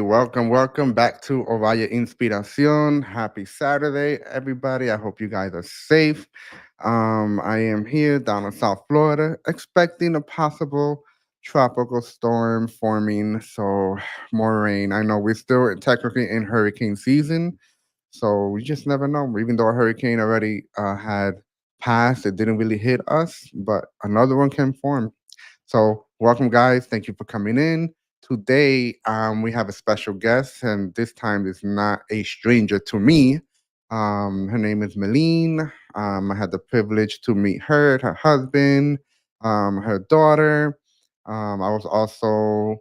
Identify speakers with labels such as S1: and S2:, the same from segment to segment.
S1: welcome back to Ovaya Inspiración. Happy Saturday, everybody. I hope you guys are safe. I am here down in South Florida, expecting a possible tropical storm forming. So, more rain. I know we're still technically in hurricane season, so we just never know. Even though a hurricane already had passed, it didn't really hit us, but another one can form. So, welcome, guys. Thank you for coming in. Today, we have a special guest, and this time is not a stranger to me. Her name is Miline. I had the privilege to meet her, her husband, her daughter. I was also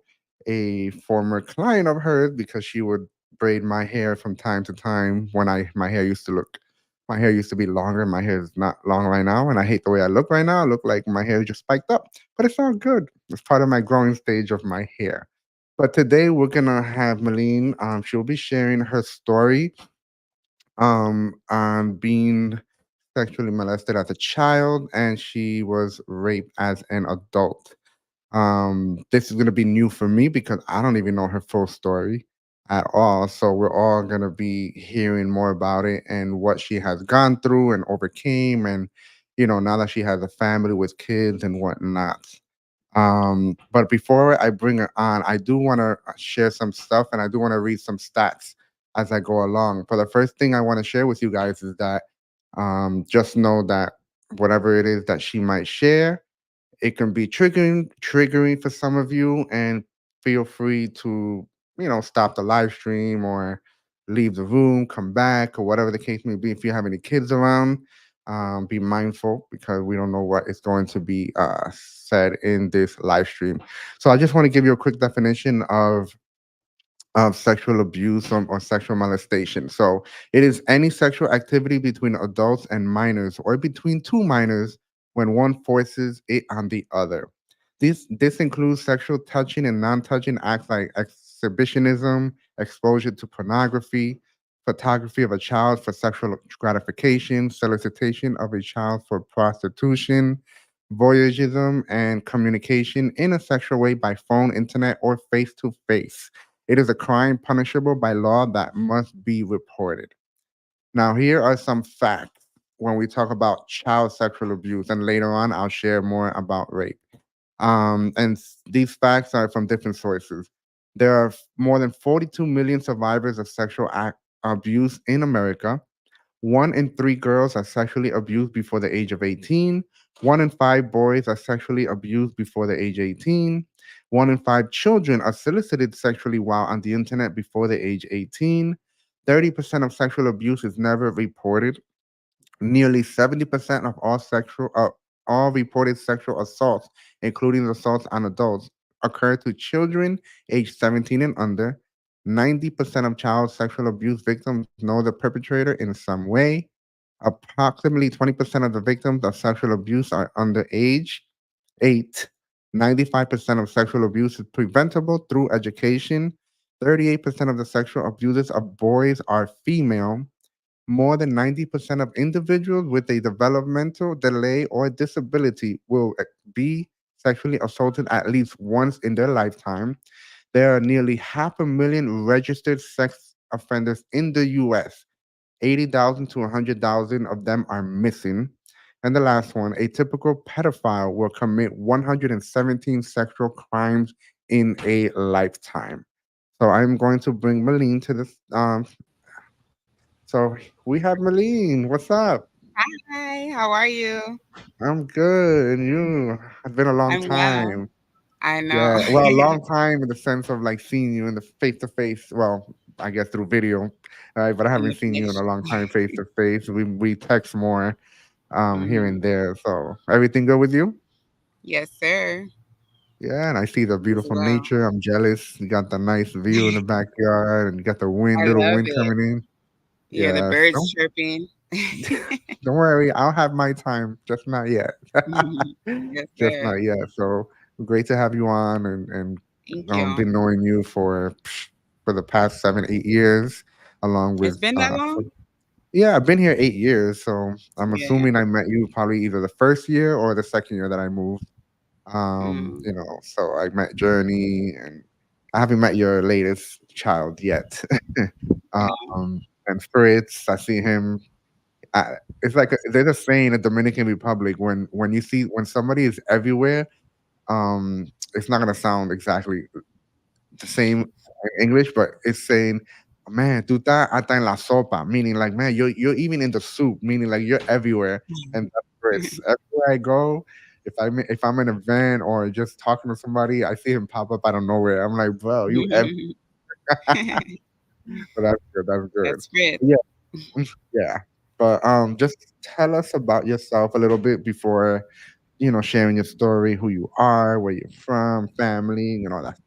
S1: a former client of hers because she would braid my hair from time to time when my hair used to be longer. My hair is not long right now, and I hate the way I look right now. I look like my hair just spiked up, but it's all good. It's part of my growing stage of my hair. But today we're gonna have Malene. She'll be sharing her story on being sexually molested as a child, and she was raped as an adult. This is gonna be new for me because I don't even know her full story at all. So we're all gonna be hearing more about it and what she has gone through and overcame, and now that she has a family with kids and whatnot. But before I bring her on, I do want to share some stuff and I do want to read some stats as I go along. But the first thing I want to share with you guys is that just know that whatever it is that she might share, it can be triggering for some of you, and feel free to stop the live stream or leave the room, come back, or whatever the case may be. If you have any kids around, be mindful because we don't know what is going to be said in this live stream. So I just want to give you a quick definition of sexual abuse or sexual molestation. So it is any sexual activity between adults and minors or between two minors when one forces it on the other. This includes sexual touching and non-touching acts like exhibitionism, exposure to pornography, photography of a child for sexual gratification, solicitation of a child for prostitution, voyeurism, and communication in a sexual way by phone, internet, or face to face. It is a crime punishable by law that must be reported. Now, here are some facts when we talk about child sexual abuse, and later on, I'll share more about rape. These facts are from different sources. There are more than 42 million survivors of abuse in America. 1 in 3 girls are sexually abused before the age of 18. 1 in 5 boys are sexually abused before the age 18. 1 in 5 children are solicited sexually while on the internet before the age 18. 30% of sexual abuse is never reported. Nearly 70% of all reported sexual assaults, including assaults on adults, occur to children aged 17 and under. 90% of child sexual abuse victims know the perpetrator in some way. Approximately 20% of the victims of sexual abuse are under age 8. 95% of sexual abuse is preventable through education. 38% of the sexual abusers of boys are female. More than 90% of individuals with a developmental delay or disability will be sexually assaulted at least once in their lifetime. There are nearly half a million registered sex offenders in the US. 80,000 to 100,000 of them are missing. And the last one, a typical pedophile will commit 117 sexual crimes in a lifetime. So I'm going to bring Malene to this. So we have Malene. What's up?
S2: Hi, how are you?
S1: I'm good. And you? It's been a long
S2: I'm well.
S1: time.
S2: I know.
S1: Yeah. Well, a long time in the sense of like seeing you in the face to face. Well, I guess through video, right? But I
S2: In
S1: haven't
S2: the
S1: seen you in
S2: flesh.
S1: a long time face to face. We text more here and
S2: Hmm.
S1: there. So everything good with you?
S2: Yes, sir.
S1: Yeah, and I see the
S2: As
S1: beautiful
S2: well.
S1: nature. I'm jealous. You got the nice view in the backyard, and you got the
S2: I
S1: little
S2: love
S1: wind
S2: it.
S1: coming in.
S2: Yeah, the
S1: Yeah,
S2: birds
S1: so
S2: chirping.
S1: don't worry, I'll have my time, just not yet.
S2: Mhm. Yes,
S1: Just
S2: sir.
S1: not yet. So great to have you on, and
S2: Thank you.
S1: been knowing you for the past 7 8 years, along
S2: It's
S1: with
S2: been that long?
S1: yeah, I've been here 8 years, so I'm
S2: Yeah.
S1: assuming I met you probably either the first year or the second year that I moved.
S2: Mm.
S1: So I met Journey, and I haven't met your latest child yet. And Fritz, I see him. It's like there's a saying in Dominican Republic when you see when somebody is everywhere, it's not gonna sound exactly the same in English, but it's saying, "Man, tú estás hasta en la sopa," meaning like, man, you're even in the soup, meaning like you're everywhere. And that's Chris. Everywhere I go, if I'm in a van or just talking to somebody, I see him pop up out of nowhere. I'm like, bro, you ev but that's good. That's good.
S2: That's Fred.
S1: Yeah, yeah. But just tell us about yourself a little bit before sharing your story, who you are, where you're from, family, and all that.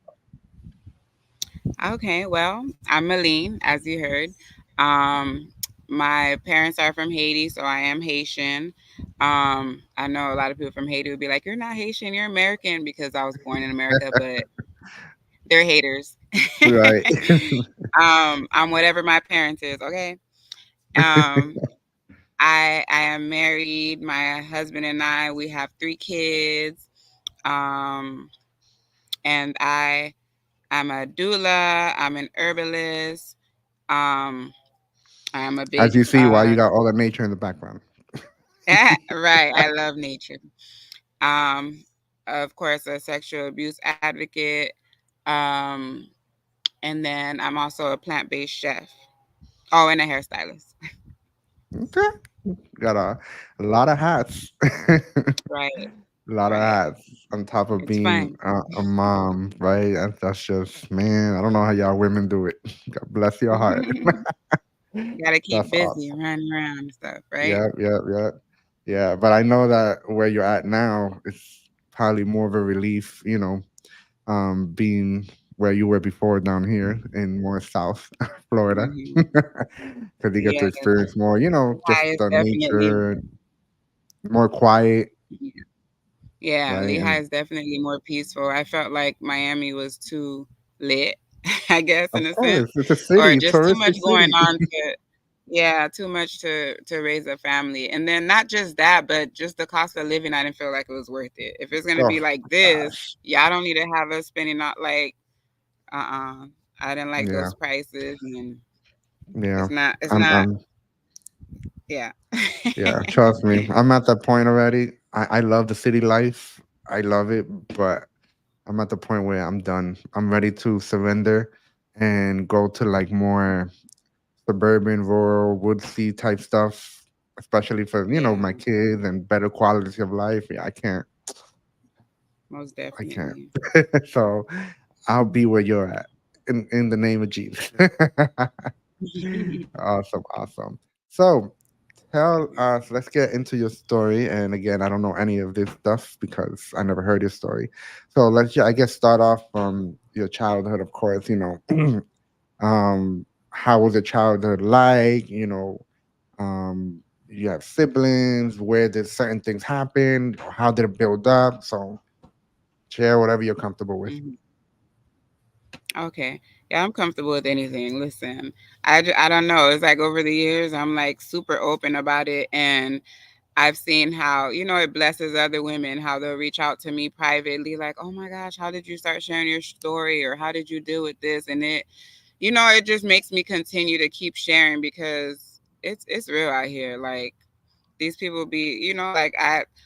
S2: Okay, well, I'm Miline, as you heard. Um, my parents are from Haiti, so I am Haitian. I know a lot of people from Haiti would be like, "You're not Haitian, you're American," because I was born in America, but they're haters.
S1: Right.
S2: I'm whatever my parents is. Okay. Um, I am married. My husband and I, we have 3 kids. Um, and I'm a doula. I'm an herbalist. Um, I'm a
S1: As
S2: big
S1: you see, why you got all the nature in the background.
S2: right. I love nature. Um, of course, a sexual abuse advocate. Um, and then I'm also a plant-based chef. Oh, and a hairstylist.
S1: Okay. Got a lot of hats.
S2: Right,
S1: A lot of
S2: right.
S1: hats on top of
S2: It's
S1: being
S2: fun.
S1: a mom, right? That's just, man, I don't know how y'all women do it. God bless your heart.
S2: Gotta
S1: That's
S2: keep busy,
S1: awesome.
S2: running around and stuff, right?
S1: Yeah, yeah, yeah. Yeah, but I know that where you're at now, it's probably more of a relief, being where you were before down here in more South Florida,
S2: Hmm.
S1: because you get to
S2: Yes,
S1: experience more, just
S2: Lehigh is
S1: the
S2: definitely,
S1: nature, more quiet,
S2: yeah,
S1: right?
S2: Lehigh
S1: And
S2: is definitely more peaceful. I felt like Miami was too lit, I guess,
S1: of
S2: in a sense,
S1: course, it's a
S2: or
S1: city,
S2: just too much
S1: touristic
S2: going
S1: city.
S2: on to, yeah, too much to raise a family. And then not just that, but just the cost of living, I didn't feel like it was worth it. If it's gonna
S1: Oh
S2: be like
S1: my
S2: this,
S1: gosh,
S2: y'all don't need to have us spending not like, I didn't like
S1: yeah,
S2: those prices, and
S1: yeah.
S2: it's
S1: I'm,
S2: not,
S1: I'm,
S2: yeah.
S1: yeah. Trust me, I'm at that point already. I love the city life. I love it, but I'm at the point where I'm done. I'm ready to surrender and go to like more suburban, rural, woodsy type stuff, especially for my
S2: Yeah,
S1: kids and better quality of life. Yeah,
S2: most
S1: I can't.
S2: definitely.
S1: So I'll be where you're at in the name of Jesus. Awesome, awesome. So tell us. Let's get into your story. And again, I don't know any of this stuff because I never heard your story. So I guess, start off from your childhood. Of course, how was your childhood like? You have siblings. Where did certain things happen? How did it build up? So share whatever you're comfortable with.
S2: Mhm. Okay. Yeah, I'm comfortable with anything. Listen, I don't know. It's like over the years, I'm like super open about it. And I've seen how, it blesses other women, how they'll reach out to me privately, like, oh my gosh, how did you start sharing your story? Or how did you deal with this? And it just makes me continue to keep sharing because it's real out here. Like, these people be, like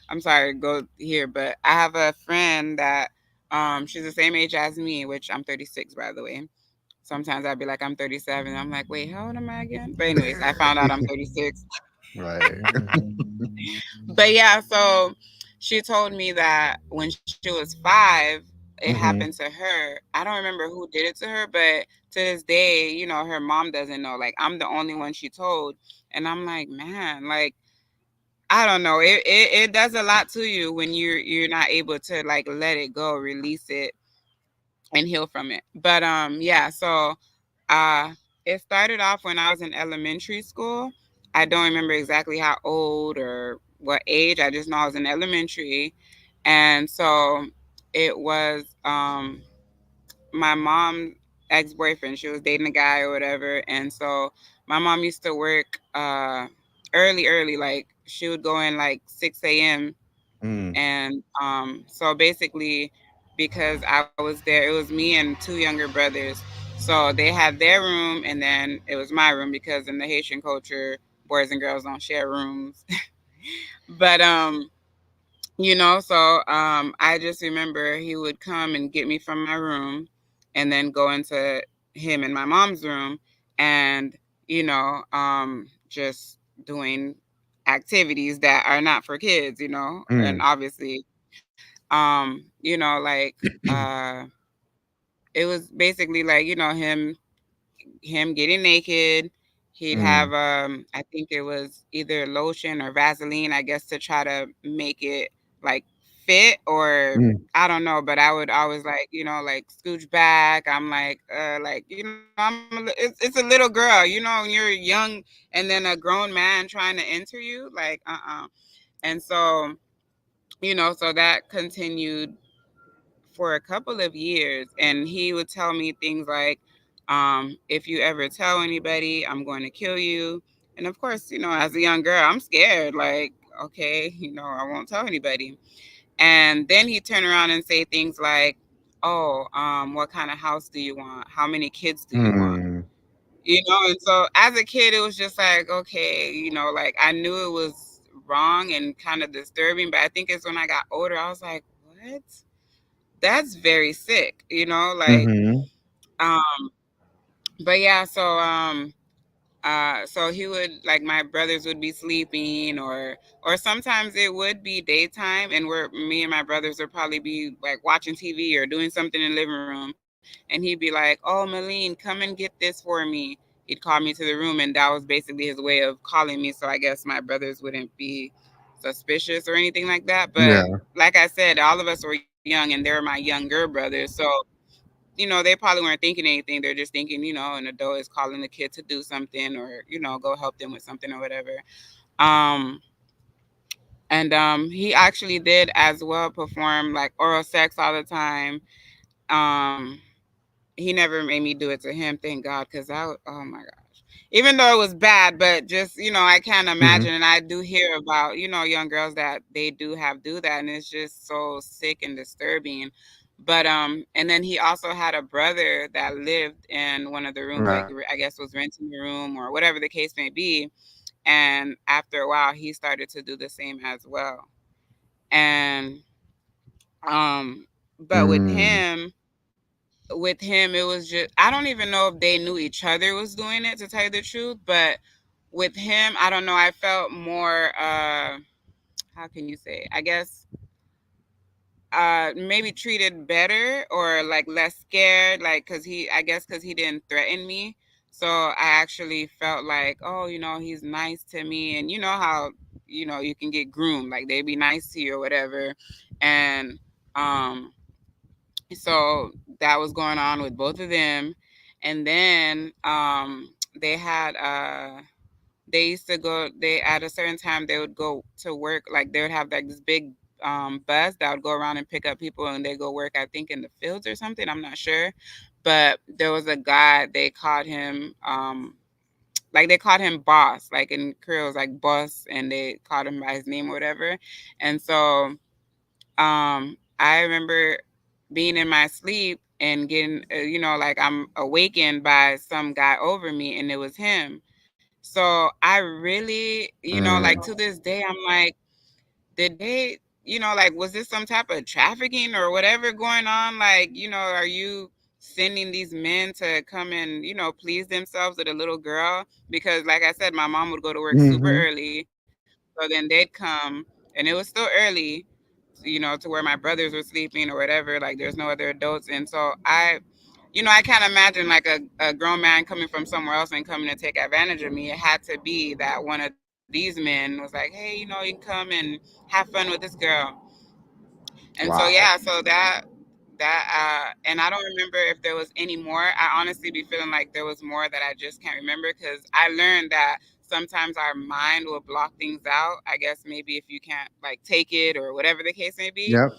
S2: I'm sorry to go here, but I have a friend that she's the same age as me, which I'm 36, by the way. Sometimes I'd be like, I'm 37. I'm like, wait, how old am I again? But anyways, I found out I'm 36.
S1: Right.
S2: But yeah, so she told me that when she was 5, it happened
S1: Hmm.
S2: to her. I don't remember who did it to her, but to this day, her mom doesn't know. Like, I'm the only one she told. And I'm like, man, like, I don't know. It does a lot to you when you're not able to like let it go, release it, and heal from it. But yeah, so uh it started off when I was in elementary school. I don't remember exactly how old or what age. I just know I was in elementary. And so it was my mom's ex-boyfriend. She was dating a guy or whatever. And so my mom used to work early, like she would go in like 6 a.m.
S1: Mm.
S2: And so basically, because I was there. It was me and two younger brothers. So they had their room, and then it was my room because in the Haitian culture, boys and girls don't share rooms. But I just remember he would come and get me from my room and then go into him and my mom's room and, just doing activities that are not for kids, and
S1: Mm.
S2: obviously, like, uh, it was basically like, him getting naked. He'd have
S1: Mm.
S2: I think it was either lotion or Vaseline, I guess, to try to make it like fit, or
S1: Mm.
S2: I don't know, but I would always like, like scooch back. I'm like, it's a little girl, and you're young, and then a grown man trying to enter you, like, And so, so that continued for a couple of years, and he would tell me things like, if you ever tell anybody, I'm going to kill you. And of course, as a young girl, I'm scared, like, okay, I won't tell anybody. And then he'd turn around and say things like, oh, what kind of house do you want? How many kids do you want?
S1: Mm.
S2: And so as a kid, it was just like, okay, like I knew it was wrong and kind of disturbing, but I think it's when I got older, I was like, what? That's very sick, like,
S1: Mhm.
S2: um but yeah, so he would, like, my brothers would be sleeping, or sometimes it would be daytime, and me and my brothers would probably be like watching TV or doing something in the living room, and he'd be like, oh, Miline, come and get this for me. He'd call me to the room, and that was basically his way of calling me, so I guess my brothers wouldn't be suspicious or anything like that. But
S1: Yeah.
S2: like I said, all of us were young, and they're my younger brothers, so they probably weren't thinking anything. They're just thinking, an adult is calling the kid to do something, or go help them with something or whatever. Um, and he actually did as well perform like oral sex all the time. Um, he never made me do it to him, thank God, because oh my gosh. Even though it was bad, but just, I can't
S1: Mhm.
S2: imagine. And I do hear about, young girls that they do that, and it's just so sick and disturbing. But and then he also had a brother that lived in one of the rooms, like,
S1: Right.
S2: I guess was renting the room or whatever the case may be. And after a while, he started to do the same as well. And um, but
S1: Mm.
S2: with him, it was just, I don't even know if they knew each other was doing it, to tell you the truth. But with him, I don't know, I felt more how can you say, I guess, maybe treated better, or like less scared, like, because he didn't threaten me. So I actually felt like, oh, he's nice to me. And you know how, you can get groomed, like they be nice to you or whatever. And um so that was going on with both of them. And then they had they used to go, they at a certain time they would go to work, like they would have like this big bus that would go around and pick up people, and they go work, I think, in the fields or something, I'm not sure. But there was a guy, they called him like they called him boss, like in Creole it was like boss, and they called him by his name or whatever. And so I remember being in my sleep and getting, like I'm awakened by some guy over me, and it was him. So I really, like
S1: Mm.
S2: to this day, I'm like, did they, like, was this some type of trafficking or whatever going on? Like, are you sending these men to come and, please themselves with a little girl? Because, like I said, my mom would go to work super
S1: Mhm.
S2: early. So then they'd come, and it was still early, to where my brothers were sleeping or whatever. Like, there's no other adults. And so I can't imagine like a grown man coming from somewhere else and coming to take advantage of me. It had to be that one of these men was like, hey, you can come and have fun with this girl. And so, yeah,
S1: Wow.
S2: so and I don't remember if there was any more. I honestly be feeling like there was more that I just can't remember, because I learned that sometimes our mind will block things out. I guess maybe if you can't like take it or whatever the case may be.
S1: Yep.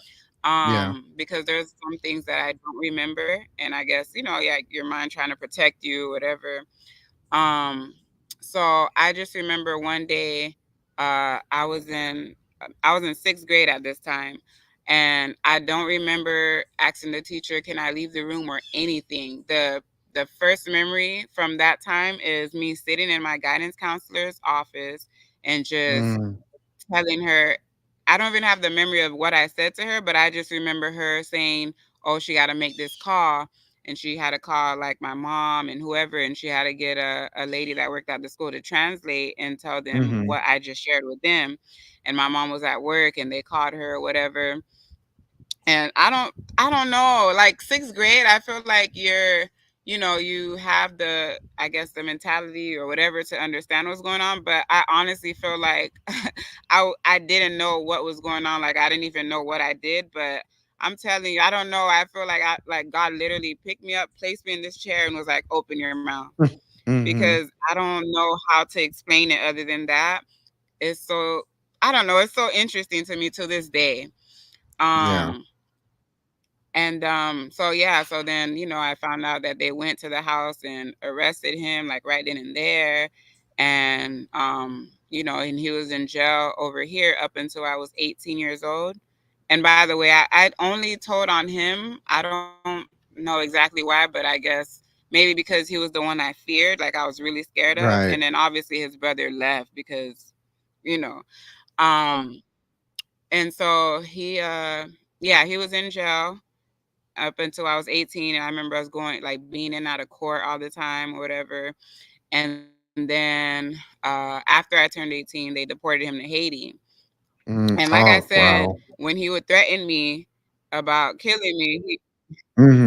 S1: Yeah.
S2: Because there's some things that I don't remember, and I guess, yeah, your mind trying to protect you, whatever. Um, so I just remember one day, I was in sixth grade at this time, And I don't remember asking the teacher, "Can I leave the room?" or anything. The first memory from that time is me sitting in my guidance counselor's office and just
S1: Mm,
S2: telling her. I don't even have the memory of what I said to her, but I just remember her saying, "Oh, she got to make this call." And she had to call like my mom and whoever, and she had to get a lady that worked at the school to translate and tell them
S1: mhm.
S2: what I just shared with them. And my mom was at work and they called her or whatever. And I don't know, like 6th grade, I feel like you have the, I guess, the mentality or whatever to understand what's going on, but I honestly feel like I didn't know what was going on, like I didn't even know what I did. But I'm telling you, I don't know, I feel like God literally picked me up, placed me in this chair and was like, "Open your mouth." Because
S1: Mhm.
S2: I don't know how to explain it other than that. It's so, I don't know, it's so interesting to me to this day.
S1: Yeah.
S2: um and so yeah, so then, I found out that they went to the house and arrested him like right then and there. And and he was in jail over here up until I was 18 years old. And by the way, I only told on him. I don't know exactly why, but I guess maybe because he was the one I feared, like I was really scared of. And
S1: Right.
S2: then obviously his brother left because, you know, um, and so yeah, he was in jail up until I was 18. And I remember us going, like, being in and out of court all the time or whatever. And then after I turned 18, they deported him to Haiti. And
S1: Mm,
S2: like I
S1: oh,
S2: said,
S1: wow.
S2: when he would threaten me about killing me,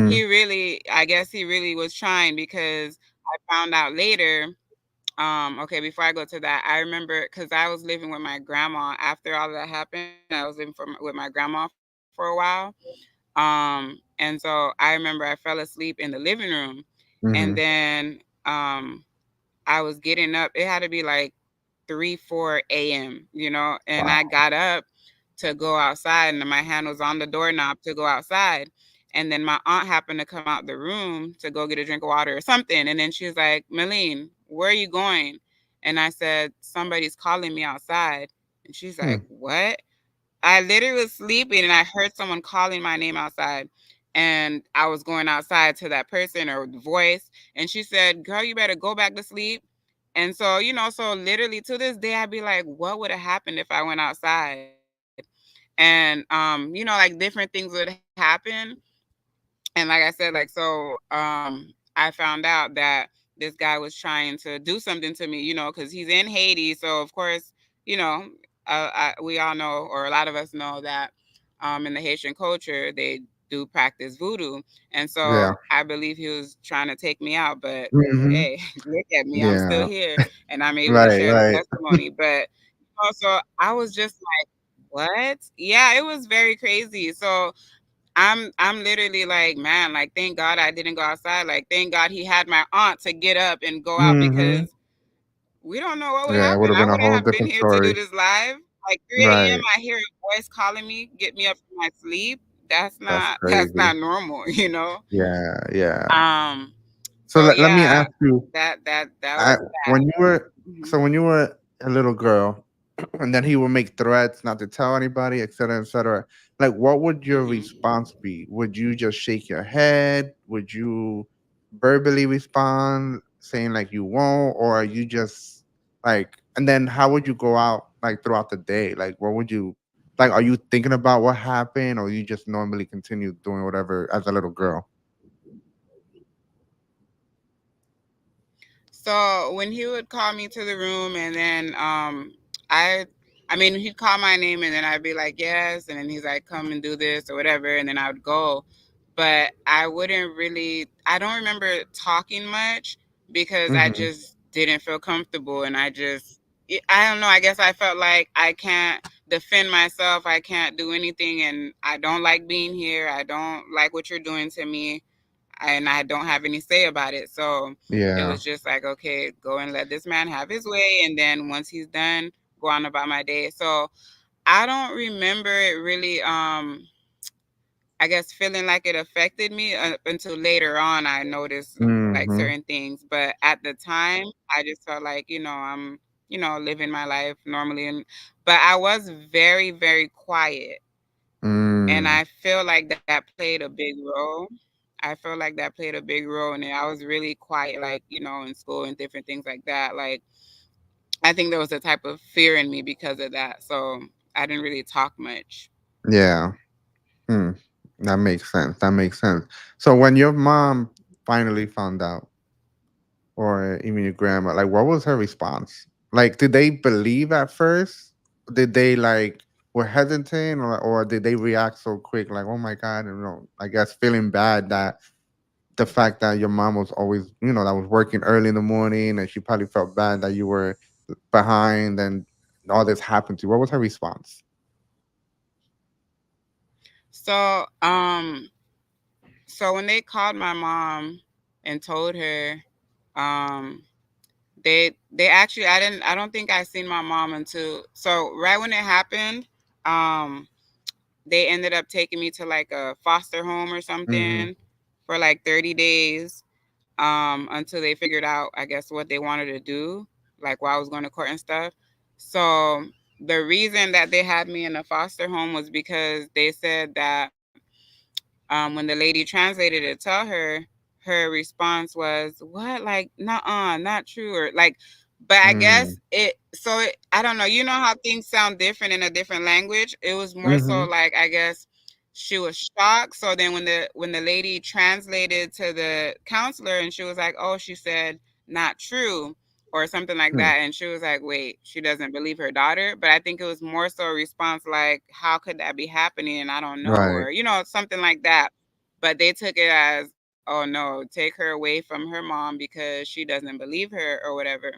S2: he
S1: Mhm.
S2: really, I guess he really was trying, because I found out later. Okay, before I go to that, I remember because I was living with my grandma after all of that happened. I was living with my grandma for a while. And so I remember I fell asleep in the living room, and
S1: Mhm.
S2: then I was getting up. It had to be like 3, 4 a.m., and I
S1: Wow.
S2: got up to go outside, and my hand was on the doorknob to go outside. And then my aunt happened to come out the room to go get a drink of water or something. And then she was like, "Miline, where are you going?" And I said, "Somebody's calling me outside." And she's
S1: Hmm.
S2: like, "What?" I literally was sleeping and I heard someone calling my name outside. And I was going outside to that person or the voice. And she said, "Girl, you better go back to sleep." And so, so literally to this day, I'd be like, what would have happened if I went outside? And, like different things would happen. And like I said, like, so I found out that this guy was trying to do something to me, because he's in Haiti. So of course, you know, we all know, or a lot of us know that in the Haitian culture they do practice voodoo. And
S1: Yeah.
S2: so I believe he was trying to take me out, but
S1: Mhm.
S2: hey, look at me, I'm still
S1: Yeah.
S2: here and I'm able to
S1: Right,
S2: share the
S1: right.
S2: testimony. But so I was just like, what? Yeah, it was very crazy. So I'm literally like, man, like thank God I didn't go outside. Like thank God he had my aunt to get up and go out,
S1: Mhm.
S2: because we don't know what would
S1: Yeah, it
S2: happen.
S1: would've
S2: I
S1: been a
S2: wouldn't
S1: whole
S2: have been
S1: different
S2: here to do
S1: story.
S2: this live. Like 3 a.m.
S1: Right.
S2: I hear a voice calling me, get me up from my sleep. That's
S1: That's
S2: not that's
S1: crazy.
S2: not normal.
S1: Yeah, yeah.
S2: Um
S1: So
S2: so
S1: let me
S2: yeah,
S1: ask you,
S2: that
S1: I
S2: was that.
S1: when you were
S2: Mhm.
S1: so when you were a little girl, and then he would make threats not to tell anybody, et cetera, like, what would your
S2: Mhm.
S1: response be? Would you just shake your head? Would you verbally respond, saying, like, you won't? Or are you just, like, and then how would you go out, like, throughout the day? Like, what would you, like, are you thinking about what happened, or you just normally continue doing whatever as a little girl?
S2: So when he would call me to the room, and then I I mean he'd call my name and then I'd be like, yes, and then he's like, come and do this or whatever, and then I would go. But I don't remember talking much, because I
S1: Mhm.
S2: just didn't feel comfortable. And I don't know, I guess I felt like I can't defend myself, I can't do anything, and I don't like being here, I don't like what you're doing to me, and I don't have any say about it. So it
S1: Yeah.
S2: was just like, okay, go and let this man have his way. And then once he's done, go on about my day. So I don't remember it really, I guess, feeling like it affected me until later on. I noticed like
S1: Mhm.
S2: certain things. But at the time, I just felt like, I'm, living my life normally. But I was very, very quiet. And
S1: Mm.
S2: I feel like that played a big role. I feel like that played a big role, and I was really quiet, like, in school and different things like that. Like, I think there was a type of fear in me because of that. So I didn't really talk much.
S1: Yeah. Hmm. That makes sense. That makes sense. So when your mom finally found out, or even your grandma, like what was her response? Like, did they believe at first? Did they like were hesitant, or did they react so quick? Like, oh my god, you know, I guess feeling bad that the fact that your mom was always, that was working early in the morning, and she probably felt bad that you were behind, and all this happened to you. What was her response?
S2: So, so when they called my mom and told her, um, they actually I don't think I seen my mom until, so right when it happened, um, they ended up taking me to like a foster home or
S1: Mm-hmm.
S2: something for like 30 days, until they figured out, I guess, what they wanted to do, like while I was going to court and stuff. So the reason that they had me in a foster home was because they said that, when the lady translated it, tell her, her response was, "What? Like, nah, not true," or like. But I
S1: Mm.
S2: guess I don't know. You know how things sound different in a different language. It was more so
S1: Mm-hmm.
S2: like, I guess she was shocked. So then when the lady translated to the counselor and she was like, "Oh," she said, "not true," or something like
S1: Hmm.
S2: that, and she was like, "Wait, she doesn't believe her daughter." But I think it was more so a response like, "How could that be happening? And I don't know,"
S1: Right.
S2: or something like that. But they took it as, "Oh no, take her away from her mom because she doesn't believe her," or whatever.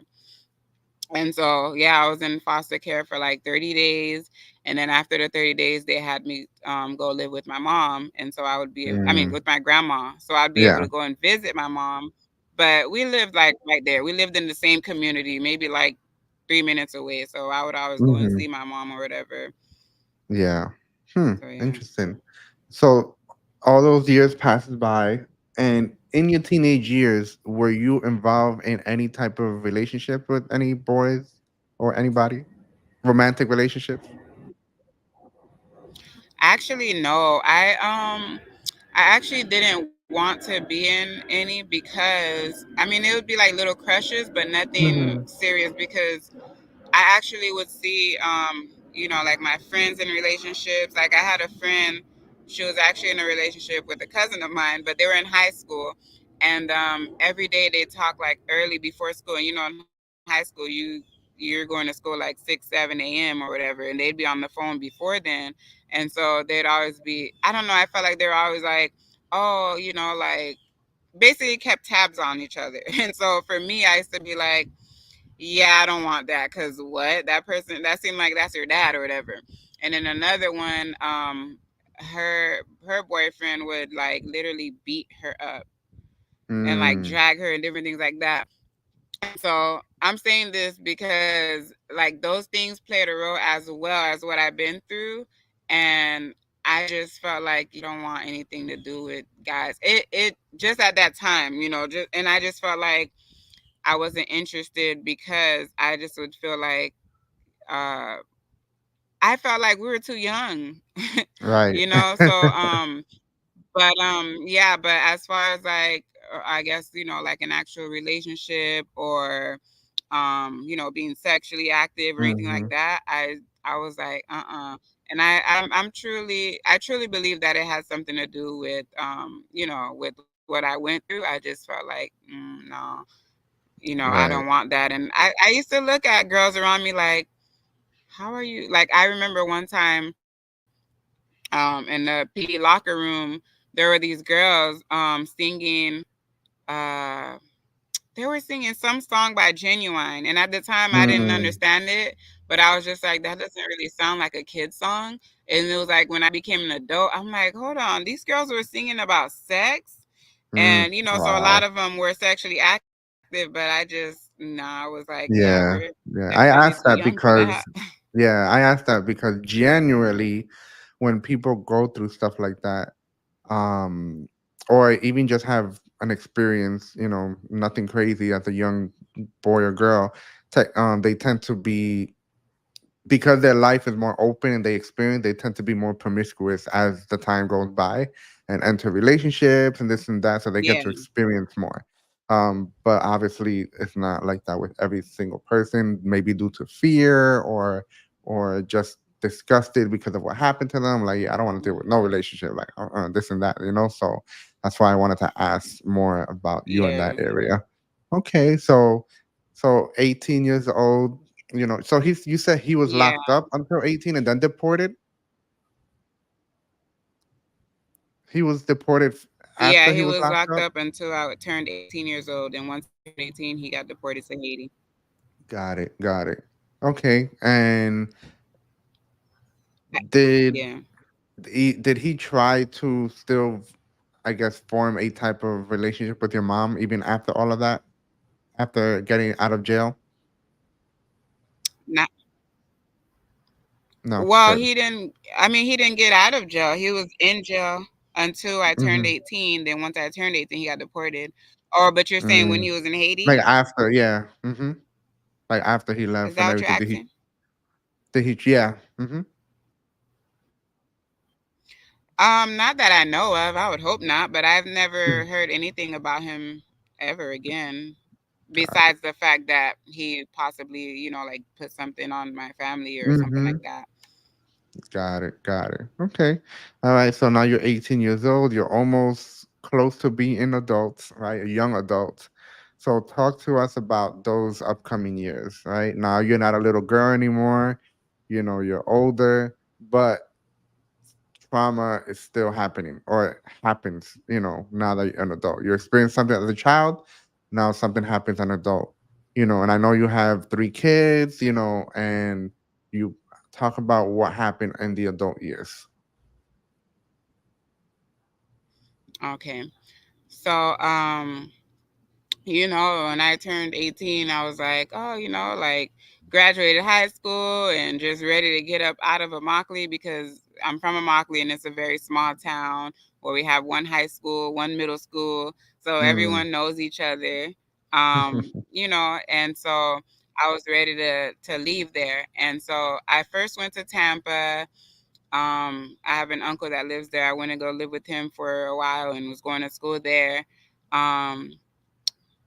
S2: And so, yeah, I was in foster care for like 30 days. And then after the 30 days, they had me, go live with my mom. And so I would I mean,
S1: Mm.
S2: with my grandma. So I'd be able
S1: Yeah.
S2: to go and visit my mom. But we lived like right there. We lived in the same community, maybe like 3 minutes away. So I would always go and
S1: Mm-hmm.
S2: see my mom or whatever.
S1: Yeah. Hmm.
S2: So, yeah.
S1: Interesting. So all those years passes by, and in your teenage years, were you involved in any type of relationship with any boys or anybody? Romantic relationships?
S2: Actually, no. I actually didn't want to be in any because, I mean, it would be like little crushes, but nothing
S1: Mm-hmm.
S2: serious, because I actually would see, like my friends in relationships. Like, I had a friend, she was actually in a relationship with a cousin of mine, but they were in high school. And every day they talk like early before school. And in high school, you're going to school like 6, 7 a.m. or whatever, and they'd be on the phone before then. And so they'd always be, I don't know, I felt like they were always like, oh, like basically kept tabs on each other. And so for me, I used to be like, yeah, I don't want that, because what, that person, that seemed like that's your dad or whatever. And then another one, her boyfriend would like literally beat her up and like
S1: Mm.
S2: drag her and different things like that. And so I'm saying this because like those things played a role as well as what I've been through. And I just felt like you don't want anything to do with guys. It just at that time, just, and I just felt like I wasn't interested because I just would feel like, uh I felt like we were too young.
S1: Right.
S2: So but yeah, but as far as like, I guess, like an actual relationship, or being sexually active or anything like
S1: Mm-hmm.
S2: that, I was like, and I truly believe that it has something to do with, with what I went through. I just felt like, no, I don't
S1: Right.
S2: want that. And I used to look at girls around me like, how are you? Like, I remember one time, in the PE locker room, there were these girls, singing, uh they were singing some song by Genuine, and at the time I didn't
S1: Mm.
S2: understand it, but I was just like, that doesn't really sound like a kid song. And it was like when I became an adult, I'm like, hold on, these girls were singing about sex.
S1: Mm.
S2: And so a lot
S1: Wow.
S2: of them were sexually active, but I just, I was like, yeah, we're
S1: Yeah. Yeah. I
S2: definitely too
S1: asked
S2: young
S1: that
S2: for that.
S1: because genuinely, when people go through stuff like that, um, or even just have an experience, nothing crazy as a young boy or girl, they tend to be because their life is more open and they experience, they tend to be more promiscuous as the time goes by and enter relationships and this and that, so they get
S2: Yeah,
S1: to experience more. But obviously it's not like that with every single person, maybe due to fear or just disgusted because of what happened to them. Like, yeah, I don't want to deal with no relationship, like this and that, you know. So that's why I wanted to ask more about you in that
S2: yeah,
S1: area. Okay, so 18 years old, so you said he was
S2: yeah,
S1: locked up until 18 and then deported? He was deported
S2: yeah.
S1: after he
S2: He
S1: was
S2: was
S1: locked
S2: locked
S1: up?
S2: up until I turned 18 years old, and once he turned 18, he got deported to Haiti.
S1: Got it, got it. Okay, and
S2: I-
S1: did
S2: Yeah,
S1: he try to still, I guess, form a type of relationship with your mom even after all of that? After getting out of jail?
S2: not
S1: No,
S2: well.
S1: good.
S2: He didn't. I mean, he didn't get out of jail. He was in jail until I turned
S1: Mhm.
S2: 18. Then once I turned 18, he got deported. Oh, but you're saying when
S1: Mm.
S2: he was in Haiti?
S1: Like after, yeah. Like after he
S2: Is
S1: left
S2: that
S1: and
S2: what you're
S1: everything,
S2: asking?
S1: yeah. Mhm.
S2: Not that I know of. I would hope not, but I've never
S1: Mm.
S2: heard anything about him ever again.
S1: Got it.
S2: Besides the fact that he possibly, like put something on my family or something like
S1: Mhm.
S2: that.
S1: Got it. Got it. Okay. All right. So now you're 18 years old. You're almost close to being an adult, right? A young adult. So talk to us about those upcoming years, right? Now you're not a little girl anymore. You're older, but trauma is still happening or happens, now that you're an adult. You experienced something as a child, now something happens as an adult. And I know you have 3 kids, and you talk about what happened in the adult years.
S2: Okay. So, when I turned 18, I was like, oh, like graduated high school and just ready to get up out of Immokalee because I'm from Immokalee and it's a very small town where we have one high school, one middle school. So
S1: Mm.
S2: everyone knows each other, and so I was ready to leave there. And so I first went to Tampa. I have an uncle that lives there. I went to go live with him for a while and was going to school there. Um,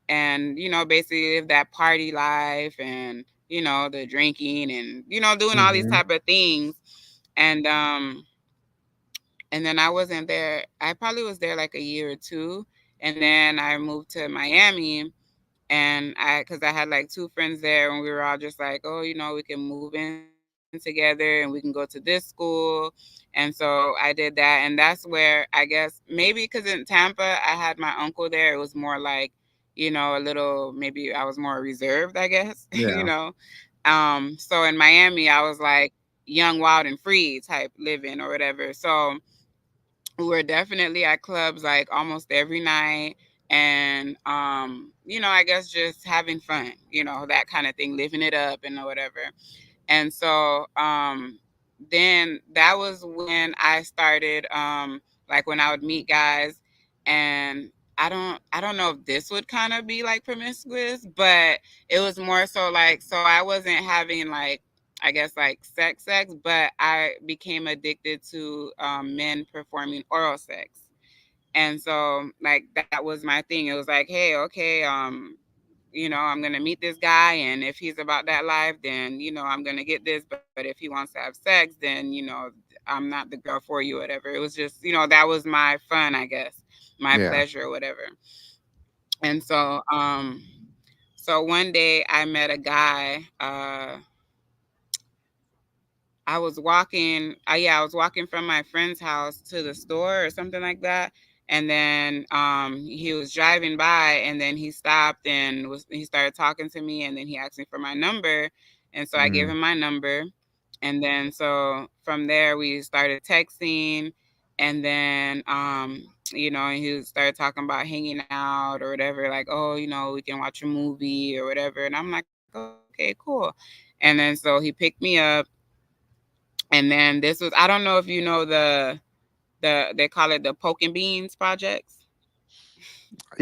S2: and basically live that party life and the drinking and doing all these
S1: Mhm.
S2: type of things. And um and then I wasn't there. I probably was there like a year or two, and then I moved to Miami. And because I had like two friends there, and we were all just like, oh, we can move in together and we can go to this school. And so I did that, and that's where I guess maybe because in Tampa I had my uncle there, it was more like, a little, maybe I was more reserved, I guess.
S1: Yeah.
S2: So in Miami I was like young, wild, and free type living or whatever. So we were definitely at clubs like almost every night, and I guess just having fun, that kind of thing, living it up and whatever. And so then that was when I started, like when I would meet guys. And I don't know if this would kind of be like promiscuous, but it was more so like, so I wasn't having like, I guess like sex, but I became addicted to men performing oral sex. And so like that was my thing. It was like, hey, okay, I'm gonna meet this guy, and if he's about that life, then I'm gonna get this. But if he wants to have sex, then I'm not the girl for you, whatever. It was just, that was my fun, I guess, my
S1: Yeah.
S2: pleasure, or whatever. And so one day I met a guy. I was walking, yeah, I was walking from my friend's house to the store or something like that. And then he was driving by, and then he stopped and he started talking to me, and then he asked me for my number. And so I gave
S1: Mm.
S2: him my number. And then so from there we started texting. And then he started talking about hanging out or whatever, like, oh, we can watch a movie or whatever. And I'm like, okay, cool. And then so he picked me up. And then this was, I don't know if you know they call it the Poke and Beans projects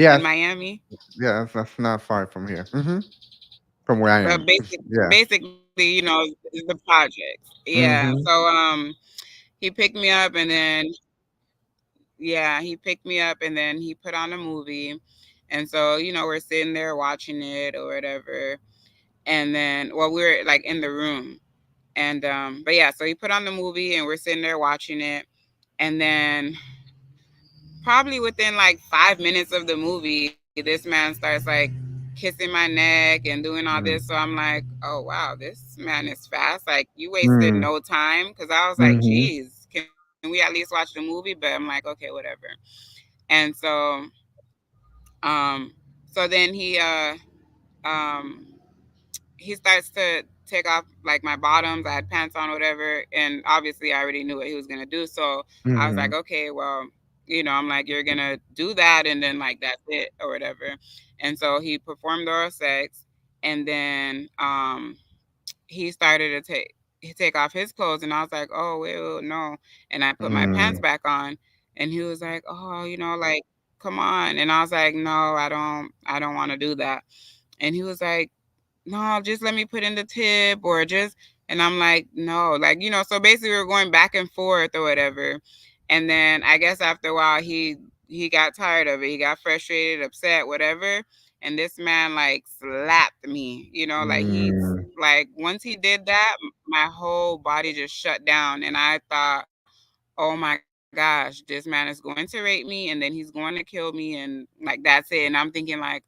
S2: in
S1: Yes.
S2: Miami.
S1: Yeah, that's not far from here. From where I
S2: But
S1: am. Yeah.
S2: basically the projects. Yeah.
S1: Mhm.
S2: So he picked me up and then yeah, he picked me up and then he put on a movie. And so, we're sitting there watching it or whatever. And then well, we were like in the room. And but yeah, so he put on the movie and we're sitting there watching it. And then probably within like 5 minutes of the movie, this man starts like kissing my neck and doing all this. So
S1: Mm.
S2: I'm like, oh wow, this man is fast. Like you wasted
S1: Mm.
S2: no time because I was like,
S1: Mhm.
S2: geez, can we at least watch the movie? But I'm like, okay, whatever. And um, so then um he starts to take off like my bottoms. I had pants on, whatever, and obviously I already knew what he was gonna do. So I was like,
S1: Mhm.
S2: okay, well, I'm like, you're gonna do that, and then like that's it or whatever. And so he performed oral sex, and then he started to take off his clothes, and I was like, oh wait, wait, no, and I put my pants
S1: Mm.
S2: back on, and he was like, oh, like come on, and I was like, no, I don't want to do that, and he was like, no, just let me put in the tip or just, and I'm like, no, like, so basically we were going back and forth or whatever. And then I guess after a while he got tired of it. He got frustrated, upset, whatever. And this man like slapped me, like
S1: Mm.
S2: like once he did that, my whole body just shut down. And I thought, oh my gosh, this man is going to rape me and then he's going to kill me and like that's it. And I'm thinking like,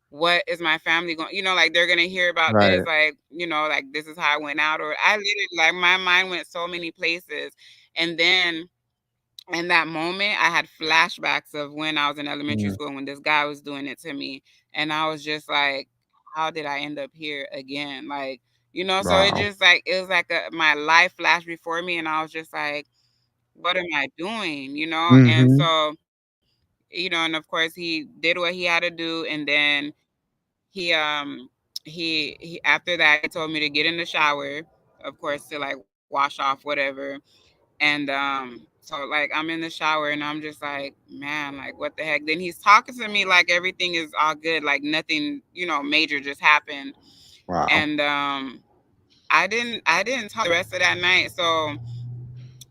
S2: what is my family going, like they're gonna hear about this,
S1: Right.
S2: like, like this is how I went out, or I literally like my mind went so many places. And then in that moment I had flashbacks of when I was in elementary
S1: Mm.
S2: school when this guy was doing it to me. And I was just like, how did I end up here again? Like, so it
S1: Wow.
S2: just like it was like my life flashed before me and I was just like, what am I doing? And
S1: Mhm.
S2: so, and of course he did what he had to do. And then he after that he told me to get in the shower, of course, to like wash off whatever. And so like I'm in the shower and I'm just like, man, like what the heck. Then he's talking to me like everything is all good, like nothing, major just happened.
S1: Wow.
S2: And I didn't talk the rest of that night. So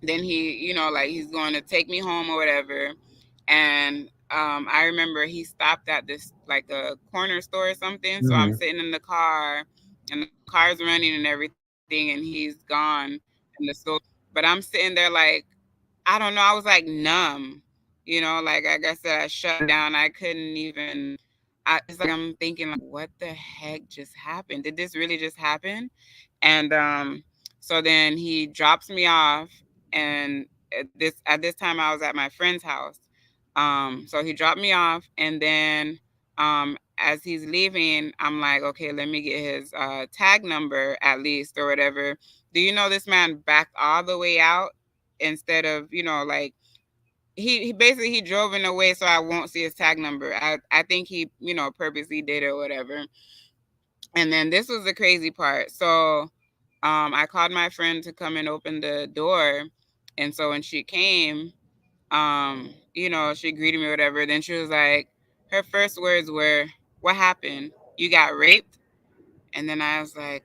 S2: then he, like he's going to take me home or whatever. And I remember he stopped at this like a corner store or something. So I'm
S1: Mhm.
S2: sitting in the car and the car's running and everything, and he's gone in the store. But I'm sitting there like, I don't know, I was like numb, like I said, I shut down. I couldn't even, it's like I'm thinking like, what the heck just happened? Did this really just happen? And so then he drops me off, and at this time I was at my friend's house. So he dropped me off, and then as he's leaving, I'm like, okay, let me get his tag number at least or whatever. Do you know this man backed all the way out instead of, like he basically he drove in a way so I won't see his tag number. I think he, purposely did it or whatever. And then this was the crazy part. So I called my friend to come and open the door. And so when she came, she greeted me or whatever. Then she was like, her first words were, what happened? You got raped? And then I was like,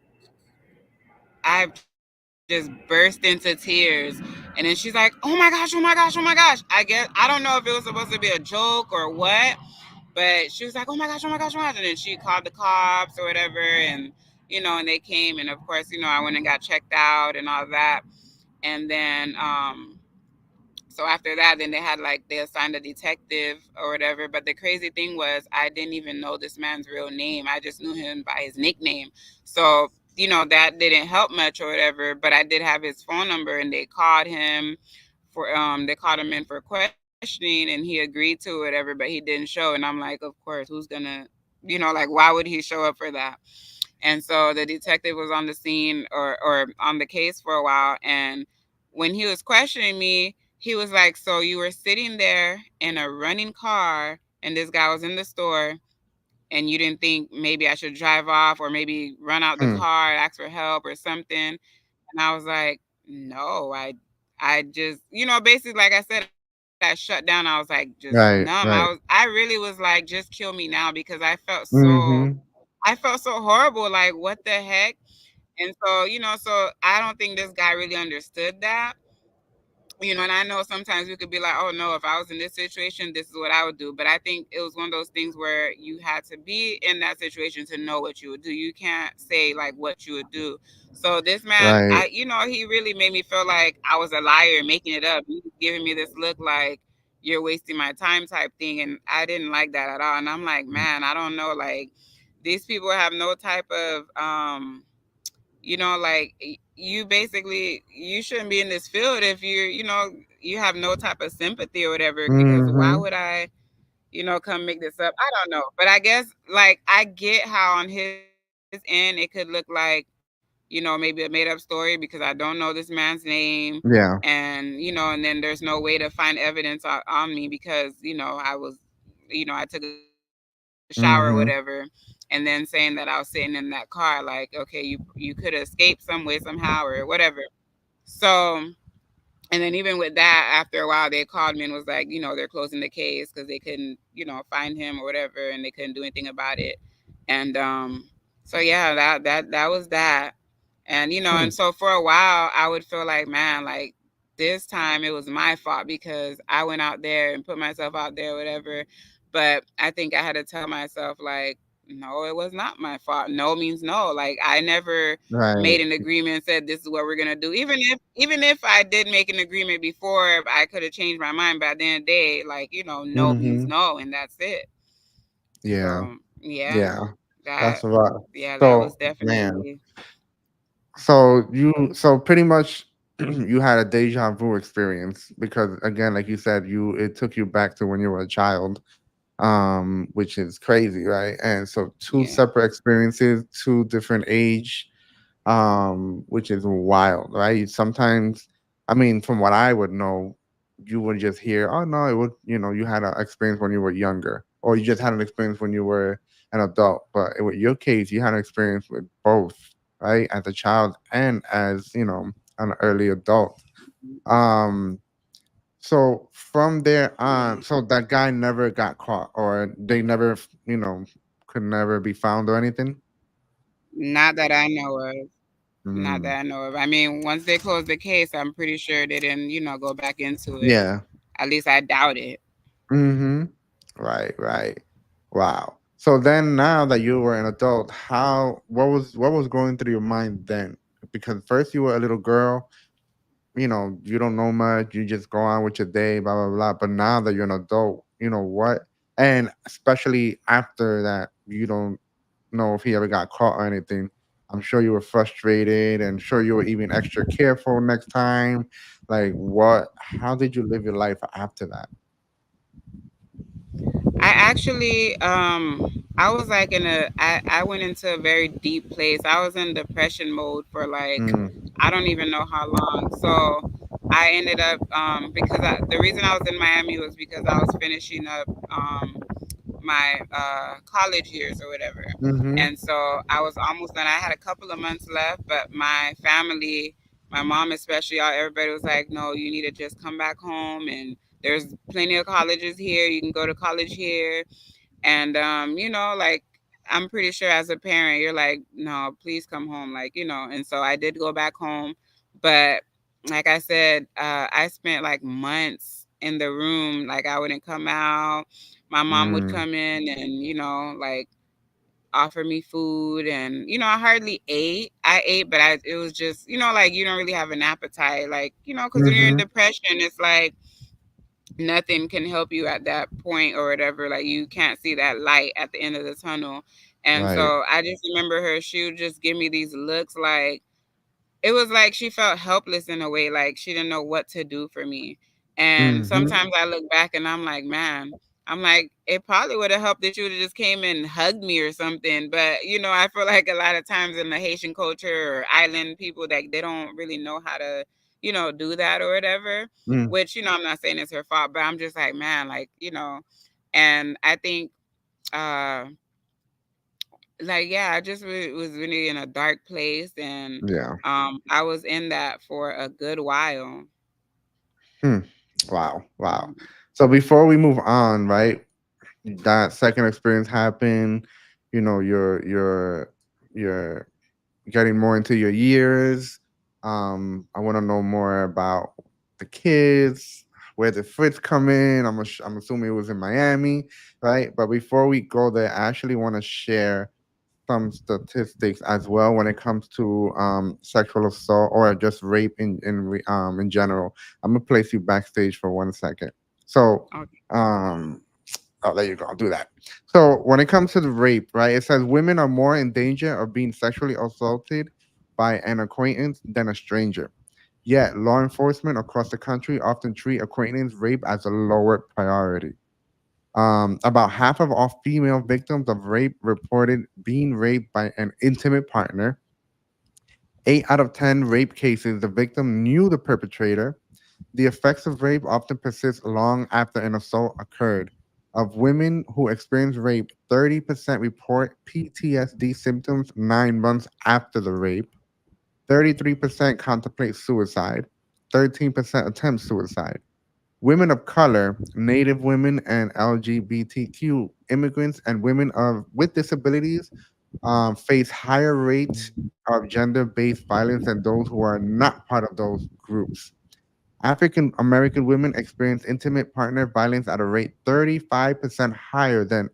S2: I just burst into tears. And then she's like, oh my gosh, oh my gosh, oh my gosh. I don't know if it was supposed to be a joke or what, but she was like, oh my gosh, oh my gosh, oh my gosh. And then she called the cops or whatever. And they came. And of course, I went and got checked out and all that. And then, so after that, then they assigned a detective or whatever. But the crazy thing was, I didn't even know this man's real name. I just knew him by his nickname. So, that didn't help much or whatever. But I did have his phone number, and they called him in for questioning, and he agreed to whatever, but he didn't show. And I'm like, of course, who's gonna, like why would he show up for that? And so the detective was on the scene or on the case for a while. And when he was questioning me, he was like, so you were sitting there in a running car and this guy was in the store and you didn't think maybe I should drive off or maybe run out the
S1: Mm.
S2: car, ask for help or something. And I was like, no, I just, basically, like I said, I shut down. I was like, just numb.
S1: Right,
S2: I
S1: right.
S2: really was like, just kill me now because
S1: Mhm.
S2: I felt so horrible. Like, what the heck? And so, so I don't think this guy really understood that. And I know sometimes we could be like, oh no, if I was in this situation, this is what I would do. But I think it was one of those things where you had to be in that situation to know what you would do. You can't say like what you would do. So this man,
S1: Right.
S2: he really made me feel like I was a liar, making it up. He was giving me this look like you're wasting my time type thing. And I didn't like that at all. And I'm like, man, I don't know. Like these people have no type of, like you basically you shouldn't be in this field if you have no type of sympathy or whatever, because why
S1: Mhm.
S2: would I come make this up? I don't know, but I guess like I get how on his end it could look like maybe a made up story because I don't know this man's name,
S1: Yeah.
S2: and and then there's no way to find evidence on me because I took a shower or whatever, and
S1: Mhm.
S2: then saying that I was sitting in that car. Like, okay, you could have escaped some way somehow or whatever. So, and then even with that, after a while, they called me and was like, they're closing the case because they couldn't, find him or whatever, and they couldn't do anything about it. And so yeah, that was that. And
S1: Hmm.
S2: so for a while, I would feel like, man, like this time it was my fault because I went out there and put myself out there, whatever. But I think I had to tell myself, like, no, it was not my fault. No means no. Like I never
S1: Right.
S2: made an agreement and said this is what we're gonna do. Even if I did make an agreement before, I could have changed my mind. By the end of the day, like no means
S1: Mhm.
S2: no, and that's it.
S1: Yeah.
S2: So yeah,
S1: Yeah.
S2: that
S1: That's rough.
S2: that was
S1: So, man,
S2: definitely
S1: so pretty much you had a deja vu experience because again, like you said, it took you back to when you were a child, which is crazy, right? And so two
S2: yeah.
S1: separate experiences, two different age, which is wild, right? Sometimes, I mean, from what I would know, you would just hear, oh no, it would, you had an experience when you were younger, or you just had an experience when you were an adult. But with your case, you had an experience with both, right? As a child and as, an early adult. Um, so from there on, so that guy never got caught, or they never, could never be found or anything.
S2: Not that I know of. Not
S1: Mm.
S2: that I know of. I mean, once they closed the case, I'm pretty sure they didn't, go back into it.
S1: Yeah.
S2: At least I doubt it.
S1: Mhm. Right, right. Wow. So then now that you were an adult, what was going through your mind then? Because first you were a little girl, you don't know much, you just go on with your day, blah blah blah. But now that you're an adult, you know what? And especially after that, you don't know if he ever got caught or anything. I'm sure you were frustrated and sure you were even extra careful next time. Like what how did you live your life after that?
S2: I actually, I was like I went into a very deep place. I was in depression mode for like,
S1: Mm,
S2: I don't even know how long. So I ended up, because the reason I was in Miami was because I was finishing up, my college years or whatever.
S1: mhm.
S2: And so I was almost done. I had a couple of months left, but my family, my mom especially, everybody was like, no, you need to just come back home. And there's plenty of colleges here. You can go to college here. And like I'm pretty sure as a parent you're like, no, please come home, like, and so I did go back home. But like I said, I spent like months in the room, like I wouldn't come out. My mom would
S1: Mm,
S2: come in and like offer me food, and I hardly ate. I ate, but it was just like you don't really have an appetite, like because when you're in
S1: mhm.
S2: depression it's like nothing can help you at that point or whatever. Like you can't see that light at the end of the tunnel. And
S1: Right.
S2: so I just remember her, she would just give me these looks like it was like she felt helpless in a way, like she didn't know what to do for me. And
S1: Mhm.
S2: sometimes I look back and I'm like, man, I'm like, it probably would have helped if you would have just came and hugged me or something. But I feel like a lot of times in the Haitian culture or island people, like they don't really know how to, do that or whatever.
S1: Mm,
S2: Which, I'm not saying it's her fault, but I'm just like, man, like, and I think uh like yeah, I just was really in a dark place, and
S1: yeah.
S2: I was in that for a good while.
S1: Hmm. Wow, wow.
S2: Mhm.
S1: So before we move on, right? That second experience happened, your getting more into your years. I want to know more about the kids, where the Fritz come in. I'm assuming it was in Miami, right? But before we go there, I actually want to share some statistics as well when it comes to sexual assault or just rape in general. I'm gonna place you backstage for 1 second. So,
S2: Okay.
S1: um, oh, there you go. I'll do that. So, when it comes to the rape, right, it says women are more in danger of being sexually assaulted by an acquaintance than a stranger. Yet, law enforcement across the country often treat acquaintance rape as a lower priority. About half of all female victims of rape reported being raped by an intimate partner. 8 out of 10 rape cases, the victim knew the perpetrator. The effects of rape often persist long after an assault occurred. Of women who experience rape, 30% report PTSD symptoms 9 months after the rape. 33% contemplate suicide. 13% attempt suicide. Women of color, Native women, and LGBTQ immigrants and women with disabilities face higher rates of gender-based violence than those who are not part of those groups. African American women experience intimate partner violence at a rate 35% higher than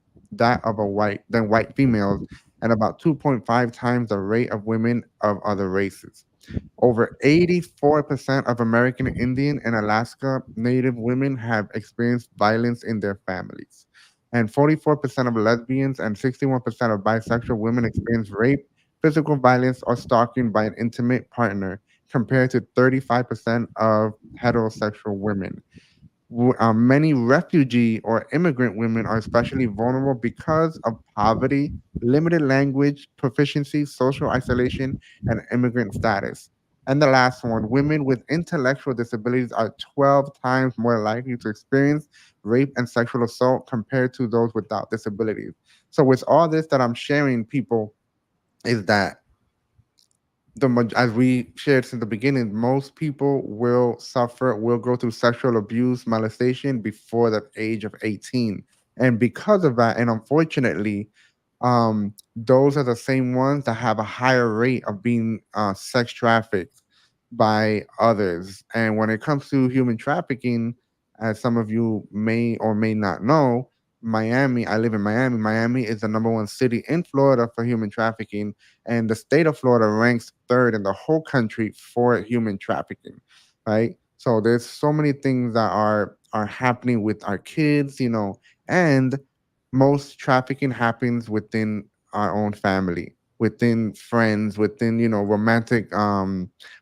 S1: white females, and about 2.5 times the rate of women of other races. Over 84% of American Indian and Alaska Native women have experienced violence in their families. And 44% of lesbians and 61% of bisexual women experience rape, physical violence, or stalking by an intimate partner, compared to 35% of heterosexual women. Many refugee or immigrant women are especially vulnerable because of poverty, limited language proficiency, social isolation, and immigrant status. And the last one, women with intellectual disabilities are 12 times more likely to experience rape and sexual assault compared to those without disabilities. So, with all this that I'm sharing, people, is that as we shared since the beginning, most people will go through sexual abuse, molestation before the age of 18. And because of that, and unfortunately, those are the same ones that have a higher rate of being sex trafficked by others. And when it comes to human trafficking, as some of you may or may not know, Miami, I live in Miami. Miami is the number one city in Florida for human trafficking, and the state of Florida ranks third in the whole country for human trafficking, right? So there's so many things that are happening with our kids, and most trafficking happens within our own family, within friends, within romantic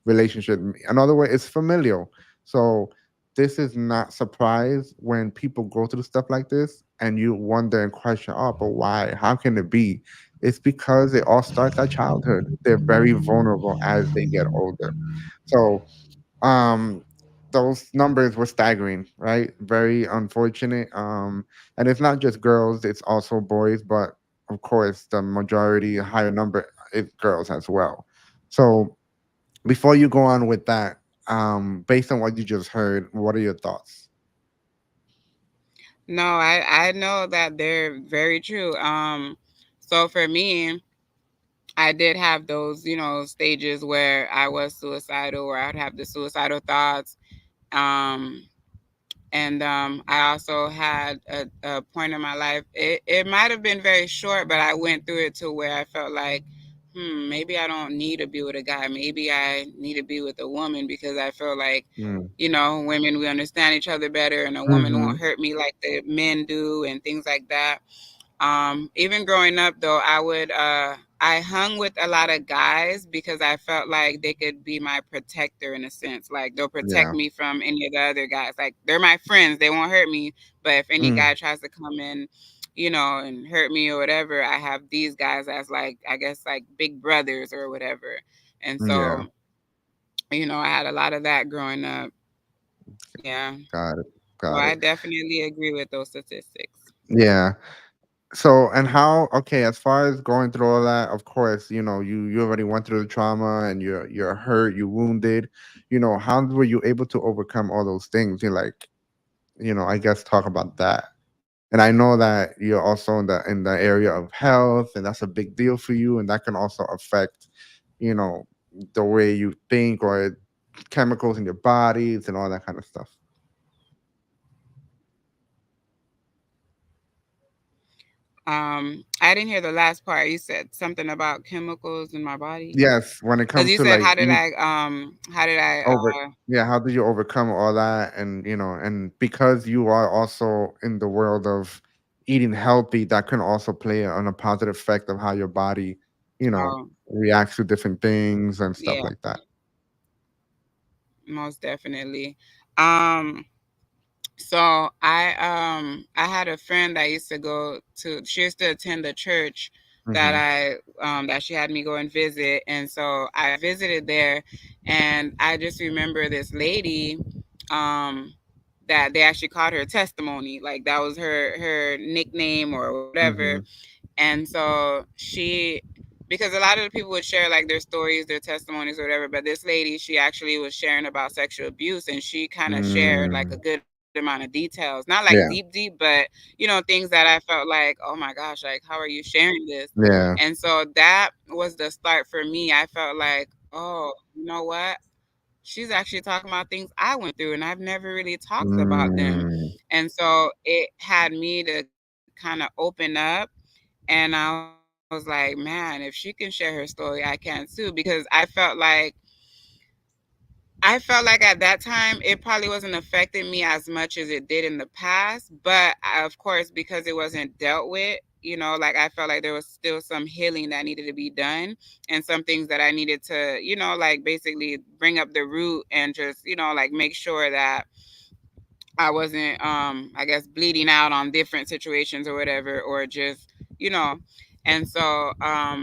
S1: relationship. Another way is familial. So this is not surprise when people go through stuff like this and you wonder and question, oh, but why? How can it be? It's because it all starts at childhood. They're very vulnerable as they get older. So um those numbers were staggering, right? Very unfortunate. And it's not just girls, it's also boys, but of course the majority, a higher number, is girls as well. So before you go on with that, based on what you just heard, what are your thoughts?
S2: No, I know that they're very true. So for me, I did have those, stages where I was suicidal, where I'd have the suicidal thoughts. Um, and I also had a point in my life. It might have been very short, but I went through it to where I felt like, maybe I don't need to be with a guy. Maybe I need to be with a woman because I feel like,
S1: Mm.
S2: women, we understand each other better, and a woman won't
S1: Mm-hmm.
S2: hurt me like the men do, and things like that. Even growing up though, I hung with a lot of guys because I felt like they could be my protector in a sense. Like they'll protect
S1: Yeah.
S2: me from any of the other guys. Like they're my friends, they won't hurt me. But if any
S1: Mm.
S2: guy tries to come in, and hurt me or whatever, I have these guys as like I guess like big brothers or whatever. And
S1: Yeah.
S2: so, I had a lot of that growing up. Yeah.
S1: Got it.
S2: So
S1: Got
S2: I
S1: it.
S2: definitely agree with those statistics.
S1: Yeah. So, and how, okay, as far as going through all that, of course, you already went through the trauma and you're hurt, you wounded. How were you able to overcome all those things? You're like, I guess talk about that. And I know that you're also in the area of health, and that's a big deal for you, and that can also affect you know, the way you think, or chemicals in your bodies and all that kind of stuff.
S2: I didn't hear the last part. You said something about chemicals in my body.
S1: Yes, when it
S2: Cause
S1: comes
S2: you
S1: to
S2: said,
S1: like
S2: how did
S1: you
S2: I, how did I,
S1: over yeah, how do you overcome all that? And and because you are also in the world of eating healthy, that can also play on a positive effect of how your body, you know,
S2: oh,
S1: reacts to different things and stuff
S2: yeah,
S1: like that.
S2: most definitely. Um, So I had a friend that used to go to she used to attend the church that
S1: Mhm.
S2: that she had me go and visit, and so I visited there, and I just remember this lady um that they actually called her testimony, like that was her nickname or whatever.
S1: Mhm.
S2: And so she, because a lot of the people would share like their stories, their testimonies or whatever, but this lady, she actually was sharing about sexual abuse, and she kind of shared like a
S1: Mm.
S2: good amount of details, not like deep
S1: Yeah.
S2: deep, but things that I felt like, oh my gosh, like how are you sharing this?
S1: Yeah.
S2: And so that was the start for me. I felt like, oh, you know what, she's actually talking about things I went through and I've never really talked about them.
S1: Mm.
S2: And so it had me to kind of open up, and I was like, man, if she can share her story, I can too. Because I felt like at that time it probably wasn't affecting me as much as it did in the past, but of course, because it wasn't dealt with, like I felt like there was still some healing that needed to be done, and some things that I needed to, like basically bring up the root and just, like make sure that I wasn't, I guess, bleeding out on different situations or whatever, or just, you know. And so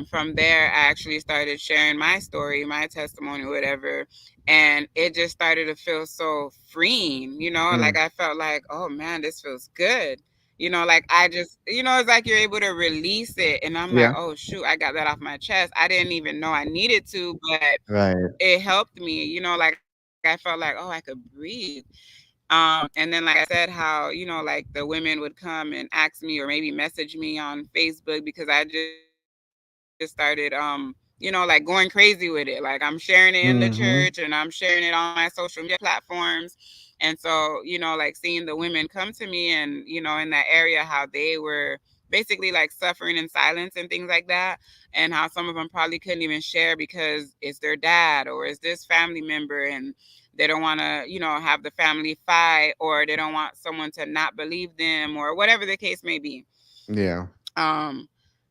S2: from there, I actually started sharing my story, my testimony, whatever. And it just started to feel so freeing, like
S1: Mm.
S2: I felt like, oh man, this feels good. Like I just, it's like you're able to release it. And I'm like,
S1: Yeah.
S2: oh shoot, I got that off my chest. I didn't even know I needed to, but
S1: Right.
S2: it helped me, like I felt like, oh, I could breathe. And then, like I said, how, like the women would come and ask me or maybe message me on Facebook because I just started, like going crazy with it. Like I'm sharing it in the church and I'm sharing it
S1: Mhm.
S2: on my social media platforms. And so, like seeing the women come to me and, in that area, how they were basically like suffering in silence and things like that. And how some of them probably couldn't even share because it's their dad or it's this family member, and they don't want to, have the family fight, or they don't want someone to not believe them, or whatever the case may be.
S1: Yeah.
S2: um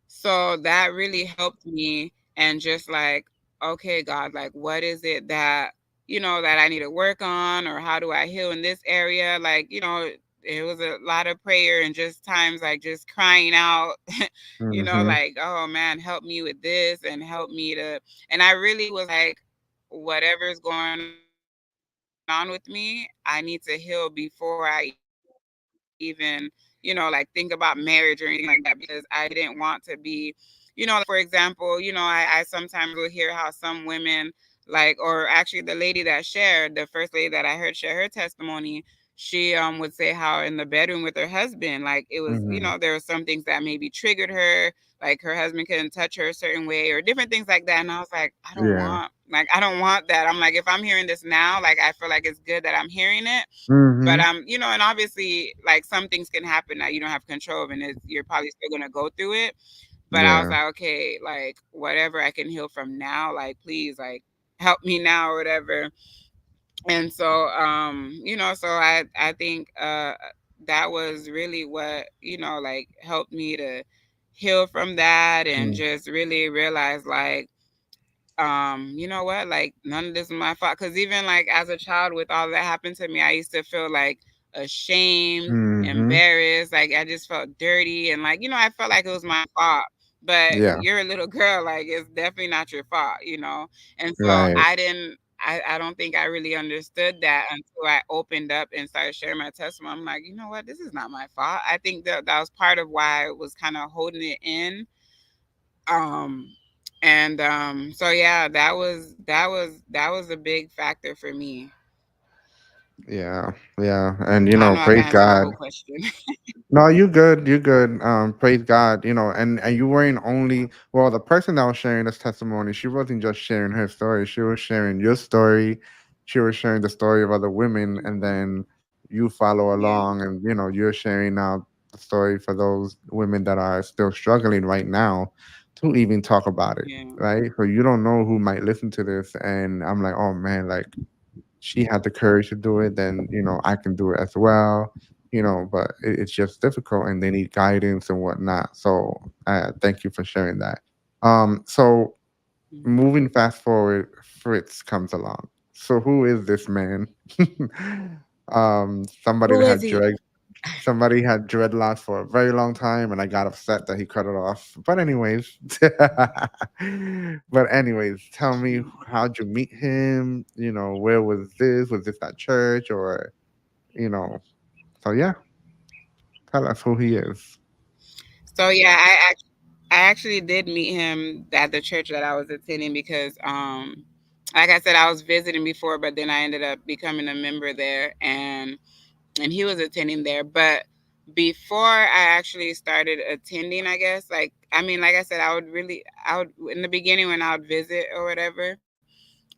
S2: so that really helped me, and just like, okay, God, like what is it that, that I need to work on, or how do I heal in this area? Like, it was a lot of prayer and just times like just crying out,
S1: Mhm.
S2: like, oh man, help me with this and help me to. And I really was like, whatever's going on with me, I need to heal before I even, like think about marriage or anything like that, because I didn't want to be, like for example, I sometimes will hear how some women, like, or actually the lady that shared, the first lady that I heard share her testimony, she would say how in the bedroom with her husband, like it was, there were some things that
S1: Mhm.
S2: maybe triggered her, like her husband couldn't touch her a certain way or different things like that. And I was like, I don't
S1: Yeah.
S2: want that. I'm like, if I'm hearing this now, like I feel like it's good that I'm hearing it. But
S1: Mhm.
S2: and obviously, like some things can happen that you don't have control of, and you're probably still gonna go through it. But I was like,
S1: Yeah.
S2: okay, like whatever I can heal from now, like please, like help me now or whatever. And so, so I think that was really what, like helped me to heal from that, and
S1: Mm.
S2: just really realize like, you know what, like none of this is my fault. Because even like as a child, with all that happened to me, I used to feel like ashamed,
S1: Mhm.
S2: embarrassed, like I just felt dirty, and like, I felt like it was my fault. But
S1: Yeah.
S2: you're a little girl, like it's definitely not your fault. And so
S1: Right.
S2: I don't think I really understood that until I opened up and started sharing my testimony. I'm like, you know what, this is not my fault. I think that was part of why I was kind of holding it in. um and so yeah, that was a big factor for me.
S1: Yeah. Yeah. And
S2: I don't know if I
S1: praise
S2: answered the
S1: God.
S2: whole question.
S1: No, you good. You good. Praise God. And you weren't only well, the person that was sharing this testimony, she wasn't just sharing her story. She was sharing your story. She was sharing the story of other women, and
S2: Mhm.
S1: then you follow
S2: Yeah,
S1: along, and you're sharing now the story for those women that are still struggling right now to even talk about it,
S2: yeah,
S1: right? So you don't know who might listen to this, and I'm like, oh man, like she had the courage to do it, then I can do it as well. But it's just difficult, and they need guidance and whatnot. So thank you for sharing that. So
S2: mhm.
S1: moving fast forward, Fritz comes along. So who is this man? Somebody
S2: Who
S1: that
S2: is
S1: had
S2: he?
S1: dreadlocks for a very long time, and I got upset that he cut it off. But anyways, tell me, how'd you meet him? Where was this? Was this at church, or you know? So yeah, tell us who he is.
S2: So yeah, I actually did meet him at the church that I was attending because like I said, I was visiting before, but then I ended up becoming a member there, and he was attending there. But before I actually started attending, I guess, like I mean, like I said, I would in the beginning when I would visit or whatever.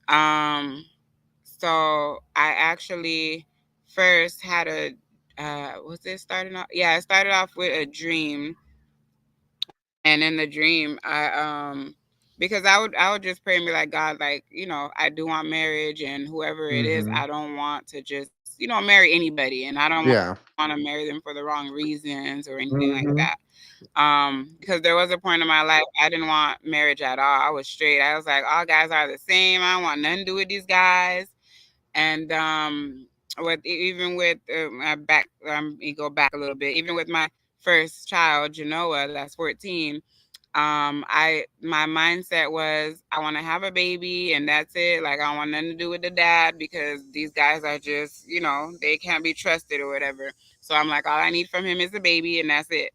S2: Um, so I actually first had a was it starting off? Yeah, I started off with a dream, and in the dream, because I would just pray and be like, God, like, I do want marriage, and whoever it is,
S1: Mm-hmm.
S2: I don't want to just, marry anybody, and I don't want to
S1: Yeah.
S2: marry them for the wrong reasons or anything like that.
S1: Mm-hmm.
S2: Because there was a point in my life I didn't want marriage at all. I was straight. I was like, all guys are the same. I don't want nothing to do with these guys. And even with my back, you go back a little bit. Even with my first child, Genoa, that's 14. I my mindset was I want to have a baby and that's it. Like I don't want nothing to do with the dad because these guys are just, they can't be trusted or whatever. So I'm like, all I need from him is a baby and that's it.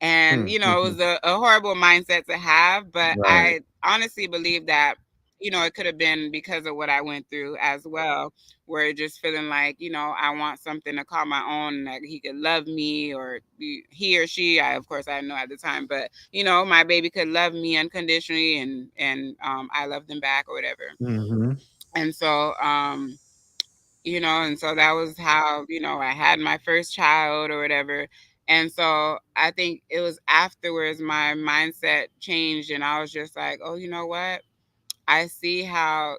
S2: And it
S1: Mm-hmm.
S2: was a horrible mindset to have, but
S1: Right.
S2: I honestly believe that it could have been because of what I went through as well, where just feeling like I want something to call my own, that he could love me, or he or she, I of course I didn't know at the time, but my baby could love me unconditionally, and I love them back or whatever.
S1: Mm-hmm.
S2: And so and so that was how I had my first child or whatever. And so I think it was afterwards my mindset changed, and I was just like, oh, you know what, I see how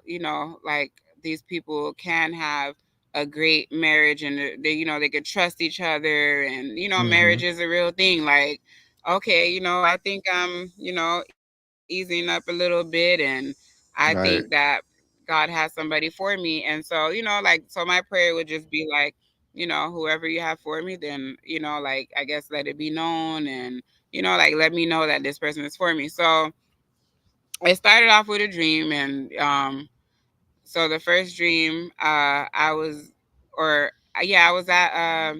S2: like these people can have a great marriage, and they they could trust each other, and
S1: Mm-hmm.
S2: marriage is a real thing. Like, okay, I think I'm easing up a little bit, and I think that
S1: Right.
S2: God has somebody for me. And so like, so my prayer would just be like, whoever you have for me, then like, I guess let it be known, and like, let me know that this person is for me. So it started off with a dream, and so the first dream, I was, or yeah, I was at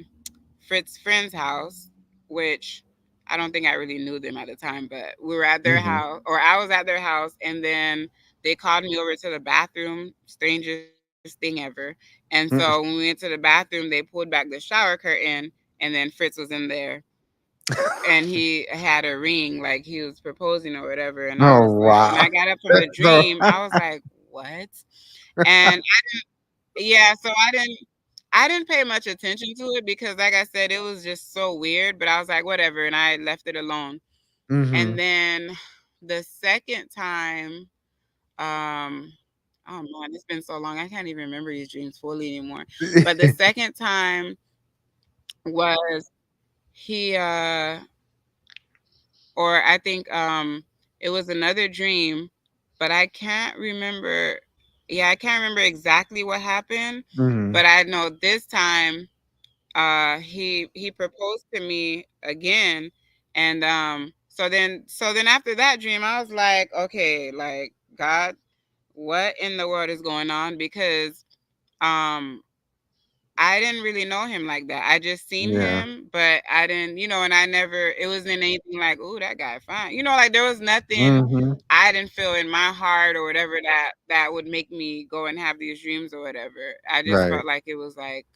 S2: Fritz's friend's house, which I don't think I really knew them at the time, but we were at their
S1: Mm-hmm.
S2: house, or I was at their house, and then they called me over to the bathroom. Strangest thing ever. And so when we went to the bathroom, they pulled back the shower curtain, and then Fritz was in there, and he had a ring, like he was proposing or whatever. And I
S1: Oh
S2: was like, when
S1: wow.
S2: I got up from the
S1: So
S2: dream, I was like, what? And yeah, so I didn't pay much attention to it because, like I said, it was just so weird. But I was like, whatever, and I left it alone.
S1: mm-hmm.
S2: And then the second time, um, oh man, it's been so long, I can't even remember these dreams fully anymore. But the second time was he, or I think it was another dream, but I can't remember. Yeah, I can't remember exactly what happened,
S1: Mm-hmm.
S2: but I know this time he proposed to me again. And so then after that dream I was like, okay, like, God, what in the world is going on? Because um I didn't really know him like that. I just seen
S1: Yeah.
S2: him, but I didn't, and I never, it wasn't anything like, oh, that guy fine. Like, there was nothing
S1: Mm-hmm.
S2: I didn't feel in my heart or whatever that would make me go and have these dreams or whatever. I just
S1: Right.
S2: felt like it was like,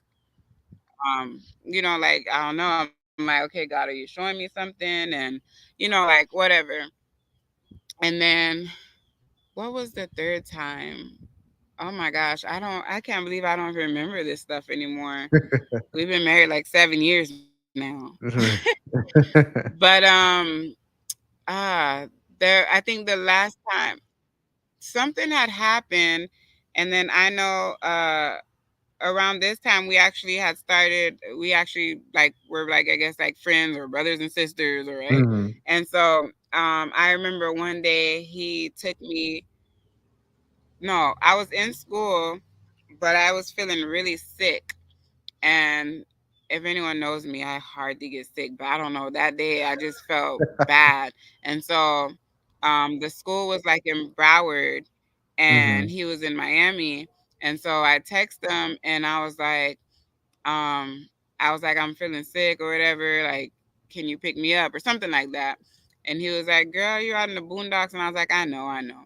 S2: like, I don't know, I'm I'm like, okay, God, are you showing me something? And, like whatever. And then what was the third time? Oh my gosh, I can't believe I don't even remember this stuff anymore. We've been married like 7 years now. But ah, I think the last time something had happened, and then I know around this time we actually like were like I guess like friends or brothers and sisters, or right.
S1: Mhm.
S2: And so I remember one day he took me. No, I was in school, but I was feeling really sick. And if anyone knows me, I hardly get sick, but I don't know. That day I just felt bad. And so the school was like in Broward and
S1: Mhm.
S2: he was in Miami. And so I texted him and um, I was like, I'm feeling sick or whatever. Like, can you pick me up or something like that? And he was like, girl, you're out in the boondocks. And I was like, I know, I know.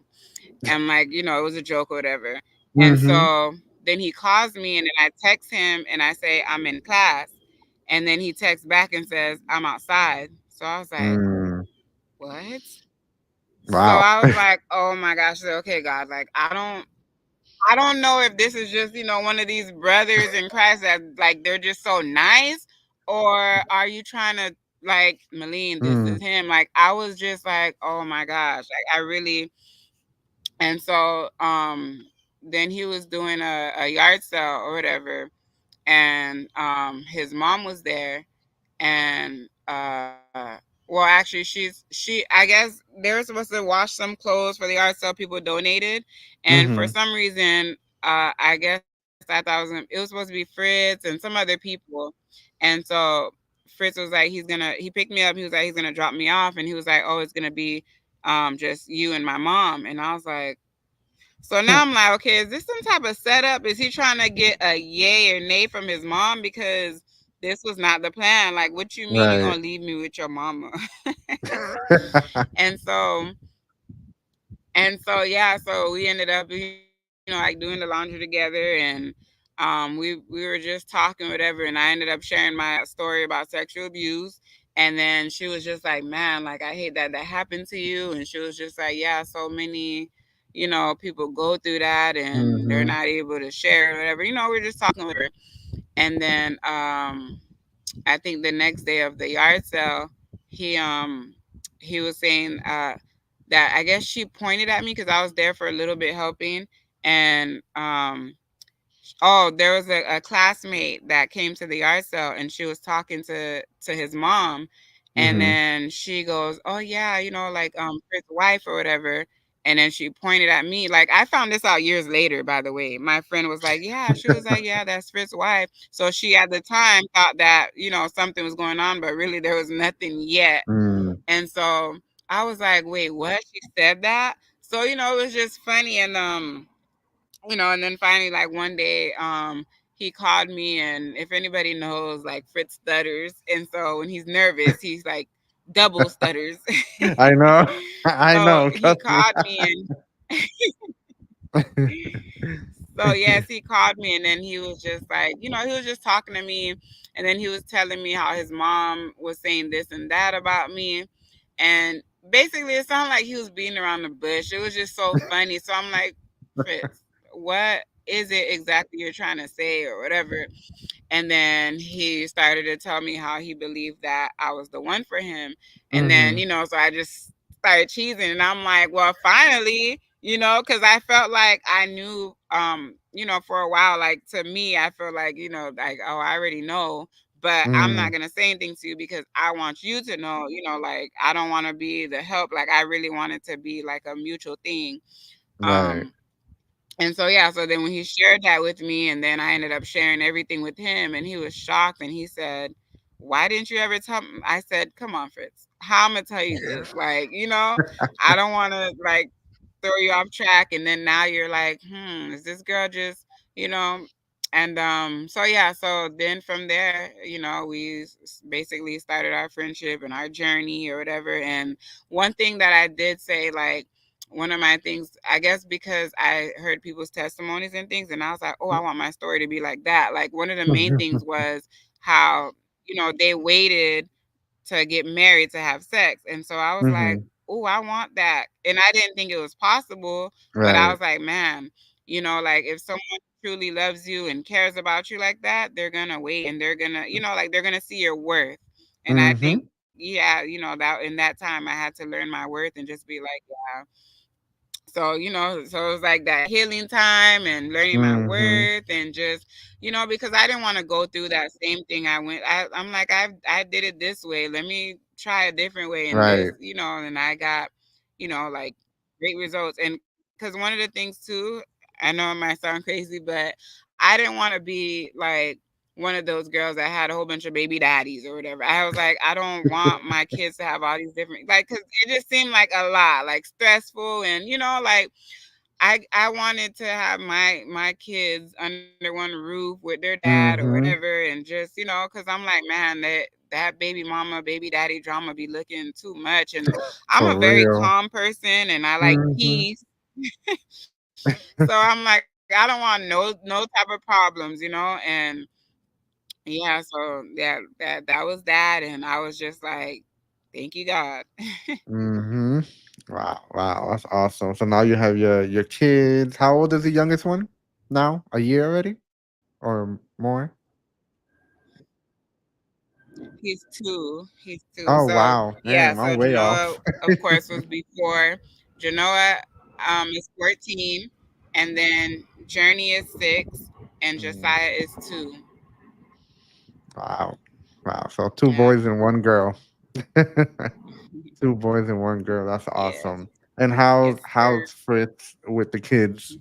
S2: And like, it was a joke or whatever. And
S1: Mhm.
S2: so then he calls me and then I text him and I say, I'm in class. And then he texts back and says, I'm outside. So I was like,
S1: Mm.
S2: what? So
S1: Wow.
S2: I was like, oh my gosh, okay, God, like I don't know if this is just, one of these brothers in Christ that like they're just so nice, or are you trying to like Miline, this is
S1: Mm.
S2: him. Like I was just like, oh my gosh. Like I really. And so then he was doing a yard sale or whatever, and his mom was there, and well actually she I guess they were supposed to wash some clothes for the yard sale people donated, and for
S1: Mhm.
S2: some reason I guess I thought it was supposed to be Fritz and some other people. And so Fritz was like, he picked me up, he was like, he's gonna drop me off, and he was like, oh, it's gonna be just you and my mom. And I was like, so now I'm like, okay, is this some type of setup? Is he trying to get a yay or nay from his mom? Because this was not the plan. Like, what you mean you're
S1: Right.
S2: gonna leave me with your mama? and so yeah, so we ended up, like doing the laundry together, and we were just talking whatever, and I ended up sharing my story about sexual abuse. And then she was just like, man, like I hate that happened to you. And she was just like, yeah, so many people go through that and they're
S1: Mhm.
S2: not able to share or whatever. We're just talking whatever. And then I think the next day of the yard sale, he um he was saying that I guess she pointed at me because I was there for a little bit helping. And oh, there was a classmate that came to the yard sale, and she was talking to his mom, and
S1: Mhm.
S2: then she goes, "Oh yeah, like Fritz's wife or whatever." And then she pointed at me. Like I found this out years later, by the way. My friend was like, "Yeah," she was like, "Yeah, that's Fritz's wife." So she at the time thought that something was going on, but really there was nothing yet.
S1: Mm.
S2: And so I was like, "Wait, what?" She said that. So it was just funny. And and then finally, like one day, he called me, and if anybody knows, like Fritz stutters, and so when he's nervous, he's like double stutters.
S1: I know. I
S2: So
S1: know,
S2: he
S1: trust me.
S2: called me, and so yes, he called me, and then he was just like, he was just talking to me, and then he was telling me how his mom was saying this and that about me, and basically it sounded like he was beating around the bush. It was just so funny. So I'm like, Fritz, what is it exactly you're trying to say or whatever? And then he started to tell me how he believed that I was the one for him. And then,
S1: Mhm.
S2: so I just started cheesing, and I'm like, well, finally, because I felt like I knew, for a while, like to me, I feel like, like, oh, I already know, but I'm not
S1: Mm.
S2: going to say anything to you because I want you to know, like, I don't want to be the help. Like, I really want it to be like a mutual thing.
S1: Right.
S2: Um, and so yeah, so then when he shared that with me, and then I ended up sharing everything with him, and he was shocked, and he said, "Why didn't you ever tell me?" I said, "Come on, Fritz, how I'm gonna tell you this? Like, I don't want to like throw you off track, and then now you're like, is this girl just, you know?" And so yeah, so then from there, we basically started our friendship and our journey or whatever. And one thing that I did say, like one of my things, I guess because I heard people's testimonies and things, and I was like, oh, I want my story to be like that. Like one of the main things was how they waited to get married to have sex. And so I was like,
S1: Mhm.
S2: "Oh, I want that." And I didn't think it was possible, but I
S1: Right.
S2: was like, "Man, like if someone truly loves you and cares about you like that, they're gonna wait and they're gonna, like they're gonna see your worth." And I think,
S1: Mhm.
S2: yeah, that in that time I had to learn my worth and just be like, yeah. So, so it was like that healing time and learning my
S1: Mhm.
S2: worth and just, because I didn't want to go through that same thing I'm like, I did it this way. Let me try a different way. And
S1: Right.
S2: and I got, like great results. And because one of the things too, I know it might sound crazy, but I didn't want to be like one of those girls that had a whole bunch of baby daddies or whatever. I was like, I don't want my kids to have all these different, like, cause it just seemed like a lot, like stressful. And, like, I wanted to have my kids under one roof with their dad or
S1: Mhm.
S2: whatever, and just because I'm like, man, that baby mama, baby daddy drama be looking too much, and I'm
S1: For
S2: a very
S1: real.
S2: calm person, and I like
S1: Mhm.
S2: peace. So I'm like, I don't want no type of problems, and yeah, so that was that, and I was just like, thank you God.
S1: Mhm. Wow, wow, that's awesome. So now you have your kids. How old is the youngest one now? A year already or more?
S2: He's two.
S1: Oh,
S2: So
S1: wow.
S2: yeah,
S1: Damn,
S2: so
S1: I'm way
S2: Genoa,
S1: off.
S2: of course, was before. Genoa is 14, and then Journey is 6, and
S1: Mm,
S2: Josiah is 2.
S1: wow. Wow. So two
S2: Yeah.
S1: boys and one girl. Two boys and one girl. That's
S2: Yes.
S1: awesome. And
S2: Yes, sir.
S1: how's Fritz with the kids?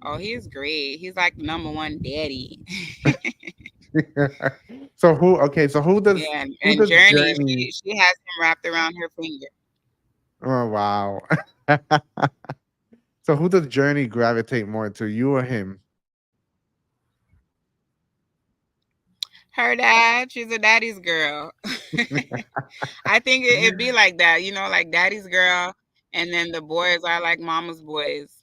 S2: Oh, he's great. He's like the number one daddy.
S1: So who does
S2: Yeah,
S1: who
S2: and
S1: does
S2: Journey,
S1: Journey.
S2: she has him wrapped around her finger.
S1: Oh, wow. So who does Journey gravitate more to, you or him?
S2: Her dad, she's a daddy's girl. I think it'd be like that, like daddy's girl, and then the boys are like mama's boys.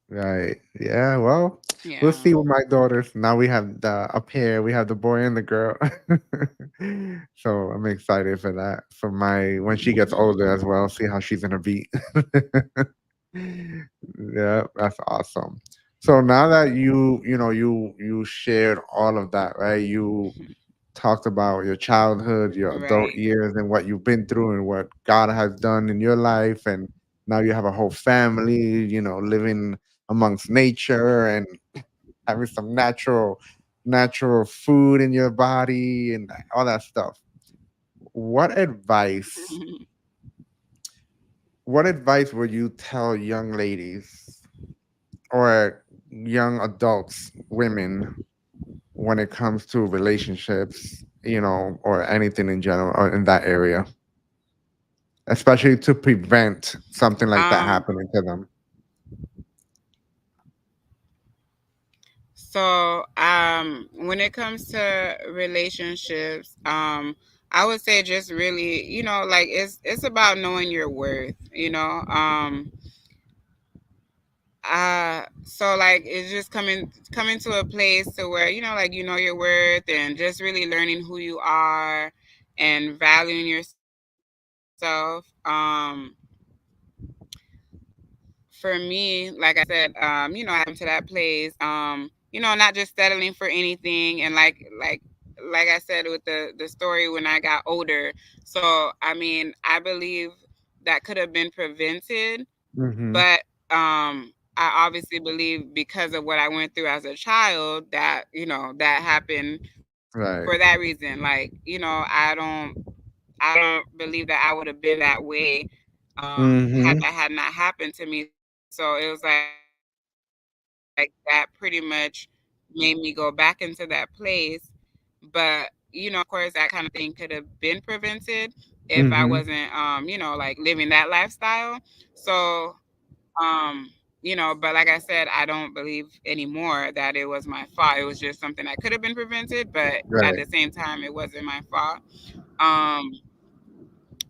S1: Right. Yeah, well, we'll
S2: Yeah.
S1: see with my daughters. Now we have a pair. We have the boy and the girl. So I'm excited for that. For my when she gets older as well, see how she's gonna be. Yeah, that's awesome. So now that you shared all of that, right? You talked about your childhood, your adult
S2: Right.
S1: years, and what you've been through and what God has done in your life. And now you have a whole family, living amongst nature and having some natural food in your body and all that stuff. What advice, what advice would you tell young ladies or young adults, women, when it comes to relationships, or anything in general or in that area? Especially to prevent something like that
S2: um
S1: happening to them.
S2: so when it comes to relationships, I would say just really, like it's about knowing your worth, so like it's just coming to a place to where like your worth and just really learning who you are and valuing yourself. For me, like I said, I had to come to that place, not just settling for anything, and like I said with the story when I got older. So I mean, I believe that could have been prevented,
S1: Mhm.
S2: but I obviously believe because of what I went through as a child that that happened
S1: Right.
S2: for that reason. Like I don't believe that I would have been that way had
S1: Mhm.
S2: that had not happened to me. So it was like that pretty much made me go back into that place. But of course, that kind of thing could have been prevented if I wasn't,
S1: Mhm.
S2: like living that lifestyle. So, but like I said, I don't believe anymore that it was my fault. It was just something that could have been prevented, but at
S1: Right.
S2: the same time, it wasn't my fault. Um,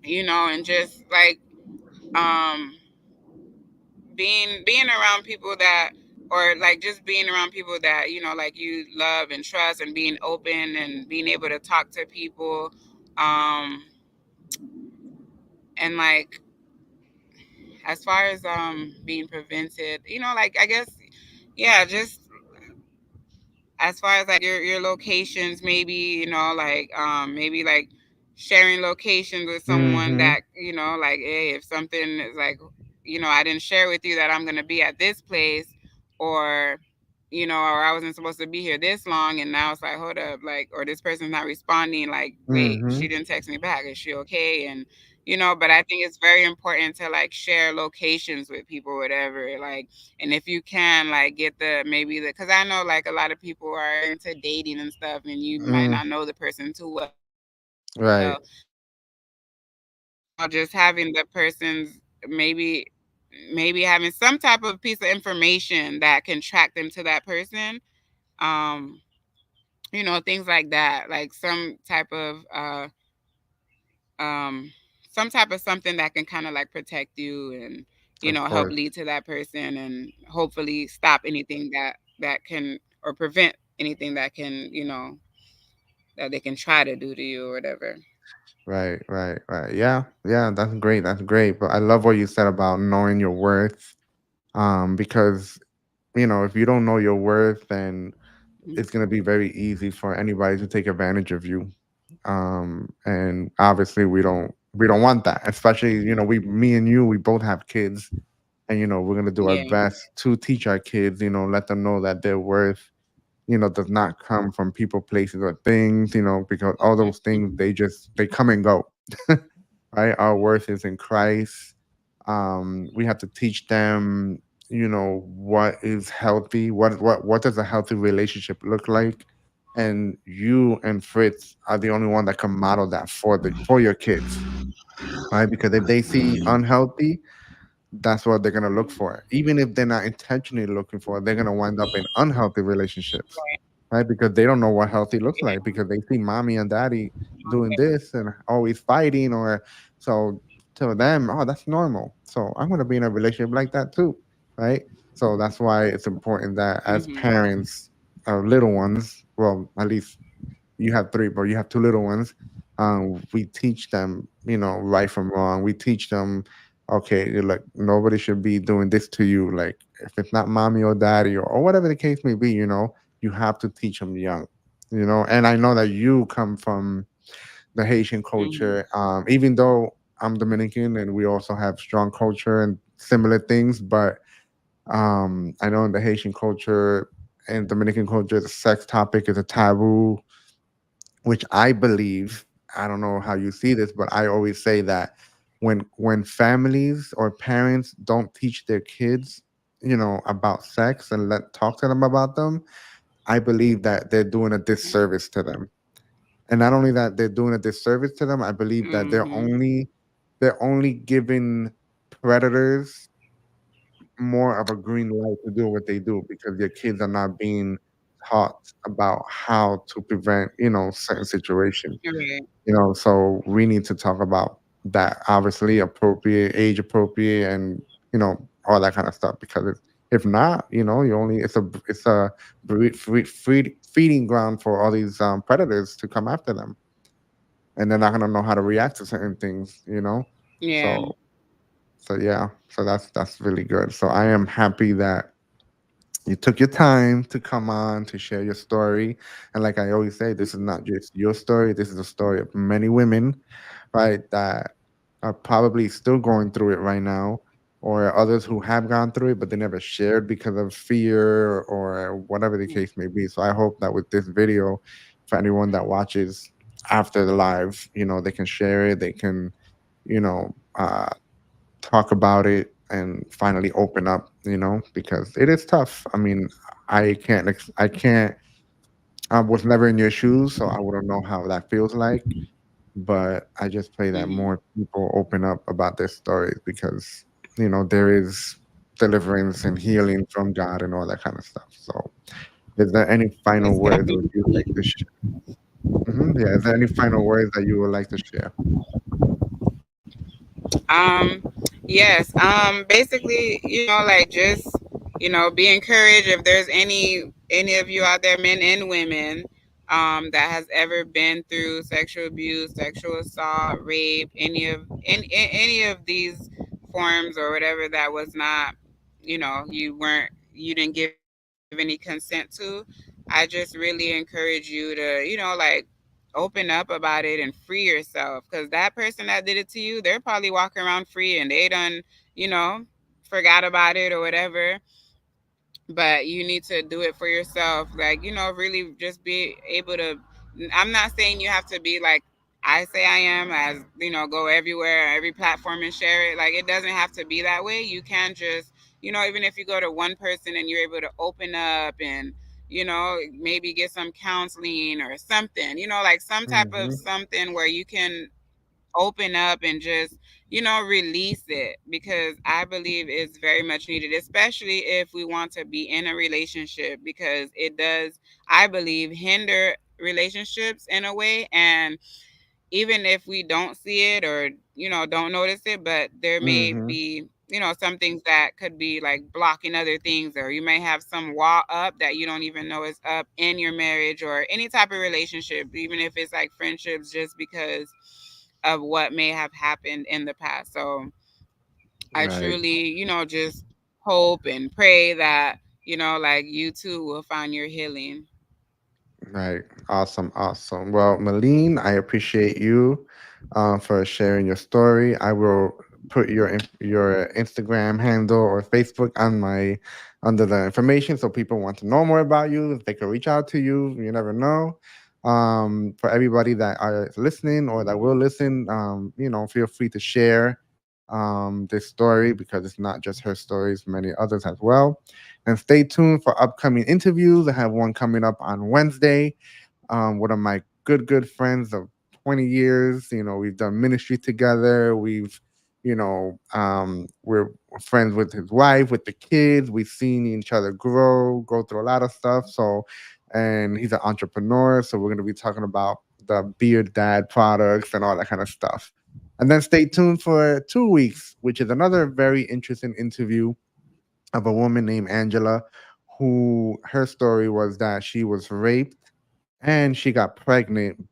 S2: and just like um being around people that or like just being around people that like you love and trust, and being open and being able to talk to people, um and like as far as being prevented, like I guess, yeah, just as far as like your locations, maybe like maybe like sharing locations with someone
S1: Mhm.
S2: that like, hey, if something is like, I didn't share with you that I'm going to be at this place, or or I wasn't supposed to be here this long, and now it's like, hold up, like, or this person's not responding, like, wait, she
S1: Mhm.
S2: didn't text me back, is she okay? And but I think it's very important to like share locations with people, whatever, like, and if you can, like, get the maybe the, because I know like a lot of people are into dating and stuff, and you might
S1: Mm.
S2: not know the person too well.
S1: Right.
S2: Just having the person's, maybe having some type of piece of information that can track them to that person. Um, things like that, like um some type of something that can kind of like protect you, and
S1: Of
S2: help
S1: course.
S2: lead to that person, and hopefully stop anything that can, or prevent anything that can, that they can try to do to you or whatever.
S1: Right, right, right. Yeah, yeah, that's great. That's great. But I love what you said about knowing your worth. Because if you don't know your worth, then
S2: Mhm.
S1: it's gonna be very easy for anybody to take advantage of you. And obviously we don't want that. Especially, me and you, we both have kids, and we're gonna do our
S2: Yeah.
S1: best to teach our kids, let them know that their worth, does not come from people, places, or things, because all those things, they come and go. Right? Our worth is in Christ. We have to teach them, what is healthy, what does a healthy relationship look like. And you and Fritz are the only one that can model that for your kids, right? Because if they see unhealthy, that's what they're gonna look for. Even if they're not intentionally looking for it, they're gonna wind up in unhealthy relationships,
S2: Right.
S1: right? Because they don't know what healthy looks
S2: Yeah.
S1: like because they see mommy and daddy
S2: Most
S1: doing this and always fighting, or so to them, oh, that's normal. So I'm gonna be in a relationship like that too, right? So that's why it's important that as
S2: definitely.
S1: parents of little ones, well, at least you have three, but you have two little ones. We teach them, right from wrong. We teach them, okay, you're like, nobody should be doing this to you. Like, if it's not mommy or daddy, or whatever the case may be, you have to teach them young, And I know that you come from the Haitian
S2: Hmm.
S1: culture, even though I'm Dominican and we also have strong culture and similar things, but I know in the Haitian culture and Dominican culture, the sex topic is a taboo, which I believe, I don't know how you see this, but I always say that when families or parents don't teach their kids, about sex and let talk to them about them, I believe that they're doing a disservice to them. And not only that they're doing a disservice to them, I believe that
S2: Hmm.
S1: they're only giving predators more of a green light to do what they do because their kids are not being taught about how to prevent, certain situations.
S2: Right.
S1: So we need to talk about that, obviously appropriate, age appropriate, and all that kind of stuff. Because if not, you only it's a feeding ground for all these predators to come after them, and they're not gonna know how to react to certain things.
S2: Yeah.
S1: So yeah, so that's really good. So I am happy that you took your time to come on to share your story. And like I always say, this is not just your story, this is the story of many women, right, that are probably still going through it right now, or others who have gone through it, but they never shared because of fear or whatever the case may be. So I hope that with this video, for anyone that watches after the live, they can share it, they can, you know, uh, talk about it and finally open up, because it is tough. I mean, I can't, I was never in your shoes, so I wouldn't know how that feels like. But I just pray that
S2: Hmm.
S1: more people open up about their stories because, there is deliverance and healing from God and all that kind of stuff. So, is there any final
S2: It's
S1: words
S2: definitely.
S1: would you like to share? Yeah, is there any final words that you would like to share?
S2: Um, yes. Basically, like just, be encouraged if there's any of you out there, men and women, that has ever been through sexual abuse, sexual assault, rape, any of these forms or whatever that was not, you didn't give any consent to. I just really encourage you to, open up about it and free yourself, because that person that did it to you, they're probably walking around free and they done, you know, forgot about it or whatever. But you need to do it for yourself, like, really just be able to. I'm not saying you have to be like I say I am, as go everywhere, every platform and share it. Like, it doesn't have to be that way. You can just, even if you go to one person and you're able to open up and maybe get some counseling or something, like some type of
S1: Hmm.
S2: something where you can open up and just release it, because I believe it's very much needed, especially if we want to be in a relationship, because it does, I believe, hinder relationships in a way. And even if we don't see it or don't notice it, but there may
S1: Hmm.
S2: be some things that could be like blocking other things, or you may have some wall up that you don't even know is up in your marriage or any type of relationship, even if it's like friendships, just because of what may have happened in the past. So I
S1: Right.
S2: truly just hope and pray that like you too will find your healing.
S1: Right. Awesome. Awesome. Well, Malene, I appreciate you for sharing your story. I will put your Instagram handle or Facebook on my under the information, so people want to know more about you. They can reach out to you. You never know. For everybody that are listening or that will listen, feel free to share this story, because it's not just her stories, many others as well. And stay tuned for upcoming interviews. I have one coming up on Wednesday. One of my good friends of 20 years. We've done ministry together. We're friends with his wife, with the kids. We've seen each other go through a lot of stuff. So, and he's an entrepreneur. So we're going to be talking about the Beard Dad products and all that kind of stuff. And then stay tuned for 2 weeks, which is another very interesting interview of a woman named Angela, who her story was that she was raped and she got pregnant,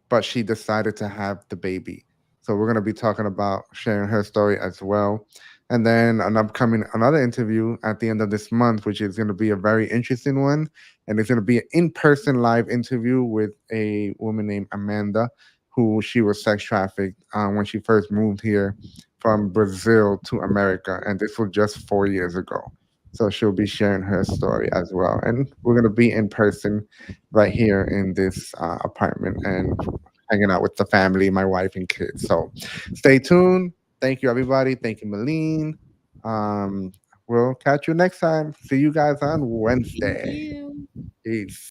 S1: but she decided to have the baby. So we're going to be talking about sharing her story as well. And then another interview at the end of this month, which is going to be a very interesting one. And it's going to be an in-person live interview with a woman named Amanda, who she was sex trafficked when she first moved here from Brazil to America. And this was just 4 years ago. So she'll be sharing her story as well. And we're going to be in person right here in this apartment and hanging out with the family, my wife and kids. So stay tuned. Thank you, everybody. Thank you, Malene. Um, we'll catch you next time. See you guys on
S2: Thank
S1: Wednesday.
S2: you.
S1: Peace.